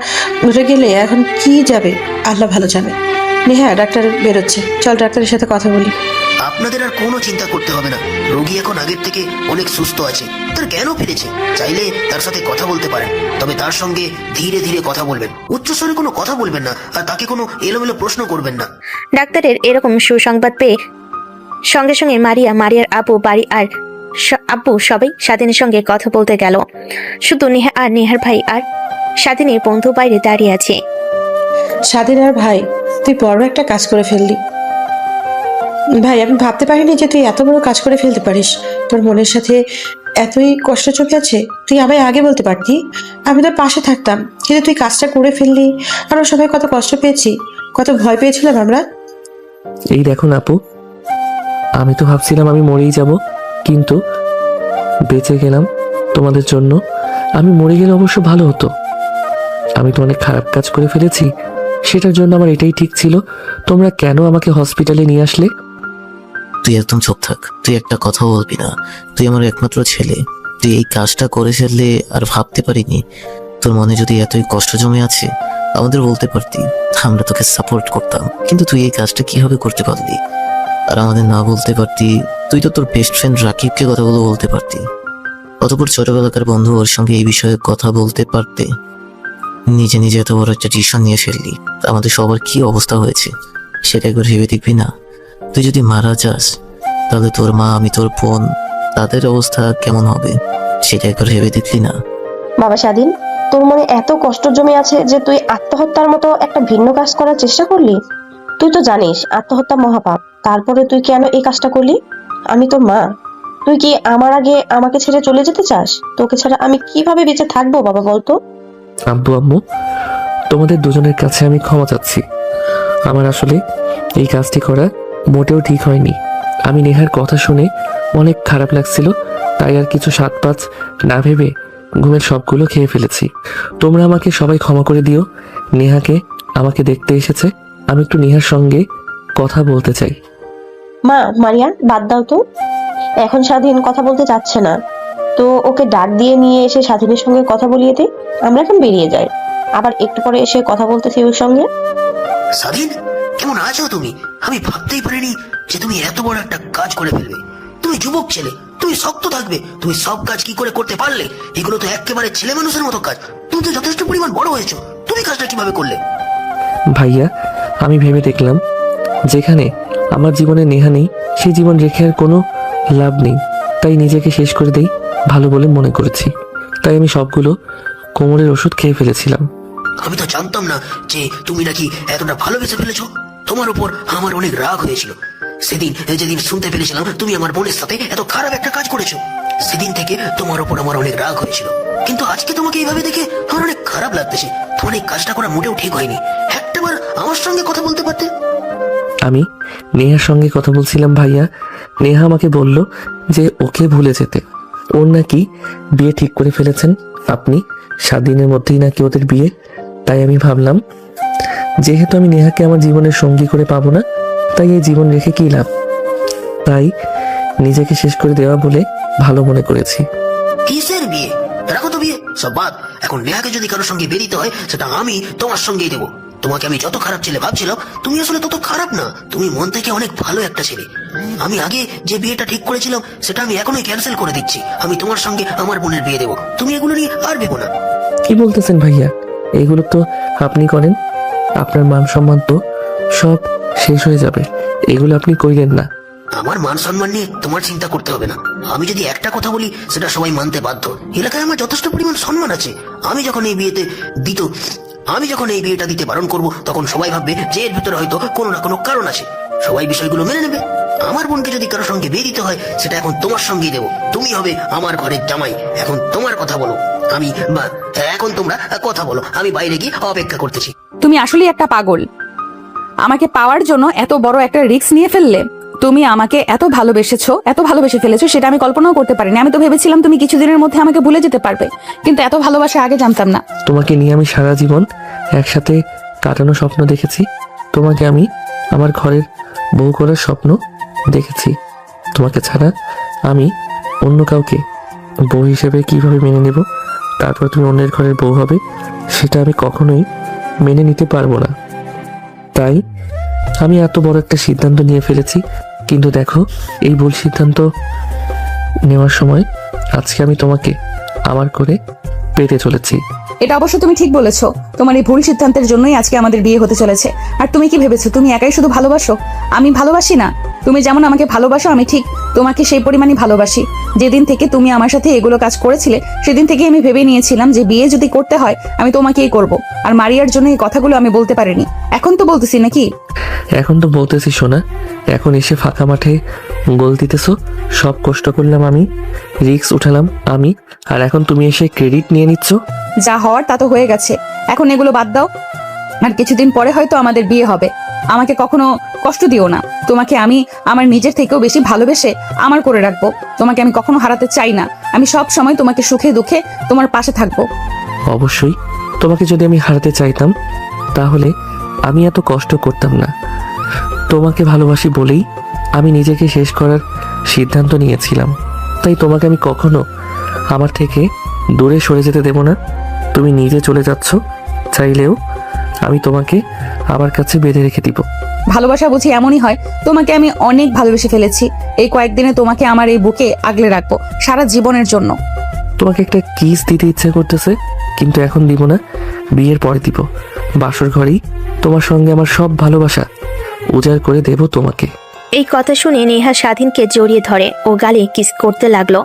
ঘটে গেলে এখন কি যাবে আল্লাহ ভালো জানে। নেহা, ডাক্তার বেরোচ্ছে, চল ডাক্তারের সাথে কথা বলি। আপনাদের আর কোনো চিন্তা করতে হবে না, রোগী এখন আগের থেকে অনেক সুস্থ আছে। তার জ্ঞানও ফিরেছে, চাইলে তার সাথে কথা বলতে পারেন, তবে তার সঙ্গে ধীরে ধীরে কথা বলবেন, উচ্চস্বরে কোনো কথা বলবেন না, আর তাকে কোনো এলোমেলো প্রশ্ন করবেন না। ডাক্তারের এরকম সুসংবাদ পেয়ে সঙ্গে সঙ্গে মারিয়ার আব্বু বাড়ি আর আব্বু সবাই স্বাধীনের সঙ্গে কথা বলতে গেল। শুধু নেহা আর নেহার ভাই আর স্বাধীনের বন্ধু বাইরে দাঁড়িয়ে আছে। স্বাধীন আর ভাই, তুই বড় একটা কাজ করে ফেললি ভাই। আমি ভাবতে পারিনি যে তুই এত বড় কাজ করে ফেলতে পারিস। তোর মনের সাথে এতই কষ্ট চোখে আছে, তুই আমায় আগে বলতে পারতি, আমি তোর পাশে থাকতাম। কিন্তু তুই কাজটা করে ফেললি, আমরা সবাই কত কষ্ট পেয়েছি, কত ভয় পেয়েছিলাম আমরা। এই দেখুন আপু, আমি তো ভাবছিলাম আমি মরেই যাব, কিন্তু বেঁচে গেলাম তোমাদের জন্য। আমি মরে গেলে অবশ্য ভালো হতো। আমি তো অনেক খারাপ কাজ করে ফেলেছি, সেটার জন্য আমার এটাই ঠিক ছিল। তোমরা কেন আমাকে হসপিটালে নিয়ে আসলে? তুই একদম চুপ থাক, তুই একটা কথাও বলবি না। তুই আমার একমাত্র ছেলে, তুই এই কাজটা করে ফেললে আর ভাবতে পারিনি। তোর মনে যদি এতই কষ্ট জমে আছে আমাদের বলতে পারতি, আমরা তোকে সাপোর্ট করতাম। কিন্তু তুই এই কাজটা কিভাবে করতে পারলি? আর আমাদের না বলতে পারতি, তুই তো তোর বেস্ট ফ্রেন্ড রাকিবকে কথাগুলো বলতে পারতি। অতপর ছোটবেলাকার বন্ধু ওর সঙ্গে এই বিষয়ে কথা বলতে পারতে। নিজে নিজে এত বড় একটা ডিসিশন নিয়ে ফেললি, আমাদের সবার কি অবস্থা হয়েছে সেটা একবার ভেবে দেখবি না? তুই যদি মারা যাস তাহলে তোর মা, আমি তোর বোন, তাদের অবস্থা কেমন হবে সেটা একবার ভেবে দেখলি না? বাবা স্বাধীন, তোর মনে এত কষ্ট জমে আছে যে তুই আত্মহত্যার মতো একটা ভিন্ন কাজ করার চেষ্টা করলি। তুই তো জানিস আত্মহত্যা মহাপাপ, তারপরে তুই কেন এই কাজটা করলি? আমি তোর মা, তুই কি আমার আগে আমাকে ছেড়ে চলে যেতে চাস? তোকে ছাড়া আমি কিভাবে বেঁচে থাকবো বাবা বলতো? আব্বু আম্মু, তোমাদের দুজনের কাছে আমি ক্ষমা চাচ্ছি। আমার আসলে এই কাজটি করা মোটেও ঠিক হয়নি। আমি নেহার কথা শুনে অনেক খারাপ লাগছিল, তাই আর কিছু সাত পাঁচ না ভেবে ঘুমের সবগুলো খেয়ে ফেলেছি। তোমরা আমাকে সবাই ক্ষমা করে দিও। নেহাকে আমাকে দেখতে এসেছে, আমি একটু নেহার সঙ্গে কথা বলতে চাই। মা, মারিয়া বাদ দাও তো, এখন স্বাধীন কথা বলতে চাচ্ছে না, তো ওকে ডাক দিয়ে নিয়ে এসে স্বাধীনের সঙ্গে কথা বলিয়ে দে। আমরা এখন বেরিয়ে যাই, আবার একটু পরে এসে কথা বলতেছি ওর সঙ্গে। স্বাধীন, কেমন আছো তুমি? আমি ভাবতেই পারিনি যে তুমি এত বড় একটা কাজ করে ফেলবে। তুমি যুবক ছেলে, তুমি শক্ত থাকবে, তুমি সব কাজ কি করে করতে পারলে? এগুলো তো একেবারে ছেলে মানুষের মতো কাজ। তুমি তো যথেষ্ট পরিমাণ বড় হয়েছো, তুমি কাজটা কিভাবে করলে? ভাইয়া, আমি ভেবে দেখলাম যেখানে আমার জীবনে নেহা নেই, সেই জীবন রেখে আর কোনো লাভ নেই, তাই নিজেকে শেষ করে দেই ভালো বলে মনে করেছি। তাই আমি সবগুলো কোমরের ওষুধ খেয়ে ফেলেছিলাম। আমি তো জানতাম না যে তুমি নাকি এতটা ভালোবেসে ফেলেছো। তোমার উপর আমার অনেক রাগ হয়েছিল সেদিন, যেদিন শুনতে পেরেছিলাম তুমি আমার বোনের সাথে এত খারাপ একটা কাজ করেছো। সেদিন থেকে তোমার উপর আমার অনেক রাগ হয়েছিল, কিন্তু আজকে তোমাকে এইভাবে দেখে আমার অনেক খারাপ লাগতেছে। তোমার এই কাজটা করা মোটেও ঠিক হয়নি। একটাবার আমার সঙ্গে কথা বলতে পারতে। আমি নেহার সঙ্গে কথা বলছিলাম ভাইয়া। নেহা আমাকে বলল যে ওকে ভুলে যেতে, ওর নাকি বিয়ে ঠিক করে ফেলেছেন আপনি, 7 দিনের মধ্যেই নাকি ওদের বিয়ে। তাই আমি ভাবলাম যেহেতু আমি নেহাকে আমার জীবনের সঙ্গী করে পাবো না, তাই এই জীবন রেখে কী লাভ, তাই নিজেকে শেষ করে দেওয়া বলে ভালো মনে করেছি। কিসের বিয়ে? রাখো তো বিয়ে, সব বাদ। এখন নেহাকে যদি কারোর সঙ্গে বেরিয়ে দিতে হয়, সেটা আমি তোমার সঙ্গেই দেবো। তোমাকে আমি যত খারাপ ছেলে ভাবছিলাম, তুমি আসলে তত খারাপ না। তুমি মন থেকে অনেক ভালো একটা ছেলে। আমি আগে যে বিয়েটা ঠিক করেছিলাম সেটা আমি এখনই ক্যান্সেল করে দিচ্ছি। আমি তোমার সঙ্গে আমার বোনের বিয়ে দেবো। তুমি এগুলো নিয়ে আর ভেবো না। কি বলতেছেন ভাইয়া? এইগুলো তো আপনি করেন, আপনার মান সম্মান তো সব শেষ হয়ে যাবে। এগুলো আপনি কইলেন না। আমার মান সম্মান নিয়ে তোমার চিন্তা করতে হবে না। আমি যদি একটা কথা বলি সেটা সবাই মানতে বাধ্য। এলাকায় আমার যথেষ্ট পরিমাণ সম্মান আছে। আমি যখন এই বিয়েটা দিতে বারণ করব, তখন সবাই ভাববে যে এর ভিতরে হয়তো কোনো না কোনো কারণ আছে। সবাই বিষয়গুলো মেনে নেবে। আমার বোনকে যদি কারোর সঙ্গে বিয়ে দিতে হয়, সেটা এখন তোমার সঙ্গেই দেবো। তুমি হবে আমার ঘরের জামাই। এখন তোমার কথা বলো। এখন তোমরা কথা বলো, আমি বাইরে গিয়ে অপেক্ষা করতেছি। তুমি আসলেই একটা পাগল। আমাকে পাওয়ার জন্য এত বড় একটা রিস্ক নিয়ে ফেললে। তুমি আমাকে এত ভালোবেসে ফেলেছো, সেটা আমি কল্পনাও করতে পারিনি। আমি তো ভেবেছিলাম তুমি কিছুদিনের মধ্যে আমাকে ভুলে যেতে পারবে, কিন্তু এত ভালোবাসা আগে জানতাম না। তোমাকে নিয়ে আমি সারা জীবন একসাথে কাটানো স্বপ্ন দেখেছি। তোমাকে আমি আমার ঘরের বউ করার স্বপ্ন দেখেছি। তোমাকে ছাড়া আমি অন্য কাউকে বউ হিসেবে কিভাবে মেনে নেব, তারপর তুমি অন্যের ঘরের বউ হবে, সেটা আমি কখনোই মেনে নিতে পারবো না। তাই আমি এত বড় একটা সিদ্ধান্ত নিয়ে ফেলেছি, কিন্তু দেখো এই ভুল সিদ্ধান্ত নেওয়ার সময় আজকে আমি তোমাকে আমার করে পেতে চলেছি। এটা অবশ্য তুমি ঠিক বলেছো। তোমার এই ভুল সিদ্ধান্তের জন্যই আজকে আমাদের বিয়ে হতে চলেছে। আর তুমি কি ভেবেছো তুমি একাই শুধু ভালোবাসো? আমি ভালোবাসি না। তুমি যেমন আমাকে ভালোবাসো, আমি ঠিক তোমাকে সেই পরিমাণই ভালোবাসি। যেদিন থেকে তুমি আমার সাথে এগুলো কাজ করেছিলে, সেদিন থেকে আমি ভেবে নিয়েছিলাম যে বিয়ে যদি করতে হয় আমি তোমাকেই করব। আর মারিয়ার জন্য এই কথাগুলো আমি বলতে পারিনি। এখন তো বলতেছি নাকি? এখন তো বলতেছি শোনা। এখন এসে ফাঁকা মাঠে গোল দিতেছো। সব কষ্ট করলাম আমি, রিস্ক উঠালাম আমি, আর এখন তুমি এসে ক্রেডিট নিয়ে নিচ্ছ। যা হওয়ার তা তো হয়ে গেছে, এখন এগুলো বাদ দাও। আর কিছুদিন পরে হয়তো আমাদের বিয়ে হবে। আমাকে কখনো কষ্ট দিও না। তোমাকে আমি আমার নিজের থেকেও বেশি ভালোবেসে আমার করে রাখবো। তোমাকে আমি কখনো হারাতে চাই না। আমি সব সময় তোমাকে সুখে দুঃখে তোমার পাশে থাকবো। অবশ্যই, তোমাকে যদি আমি হারাতে চাইতাম তাহলে আমি এত কষ্ট করতাম না। তোমাকে ভালোবাসি বলেই আমি নিজেকে শেষ করার সিদ্ধান্ত নিয়েছিলাম। তাই তোমাকে আমি কখনো আমার থেকে দূরে সরে যেতে দেব না। তুমি নিজে চলে যাচ্ছ, চাইলেও আমি তোমাকে আমার কাছে বেঁধে রেখে দিব। ভালোবাসা বুঝি এমনই হয়। তোমাকে আমি অনেক ভালোবেসে ফেলেছি। এই কয়েকদিনে তোমাকে আমার এই বুকে আগলে রাখবো সারা জীবনের জন্য। তোমাকে একটা কিস দিতে ইচ্ছা করতেছে, কিন্তু এখন দিব না, বিয়ের পরে দিব। বাসর ঘরেই তোমার সঙ্গে আমার সব ভালোবাসা উজাড় করে দেব তোমাকে। এই কথা শুনে নেহা স্বাধীনকে জড়িয়ে ধরে ও গালে কিস করতে লাগলো।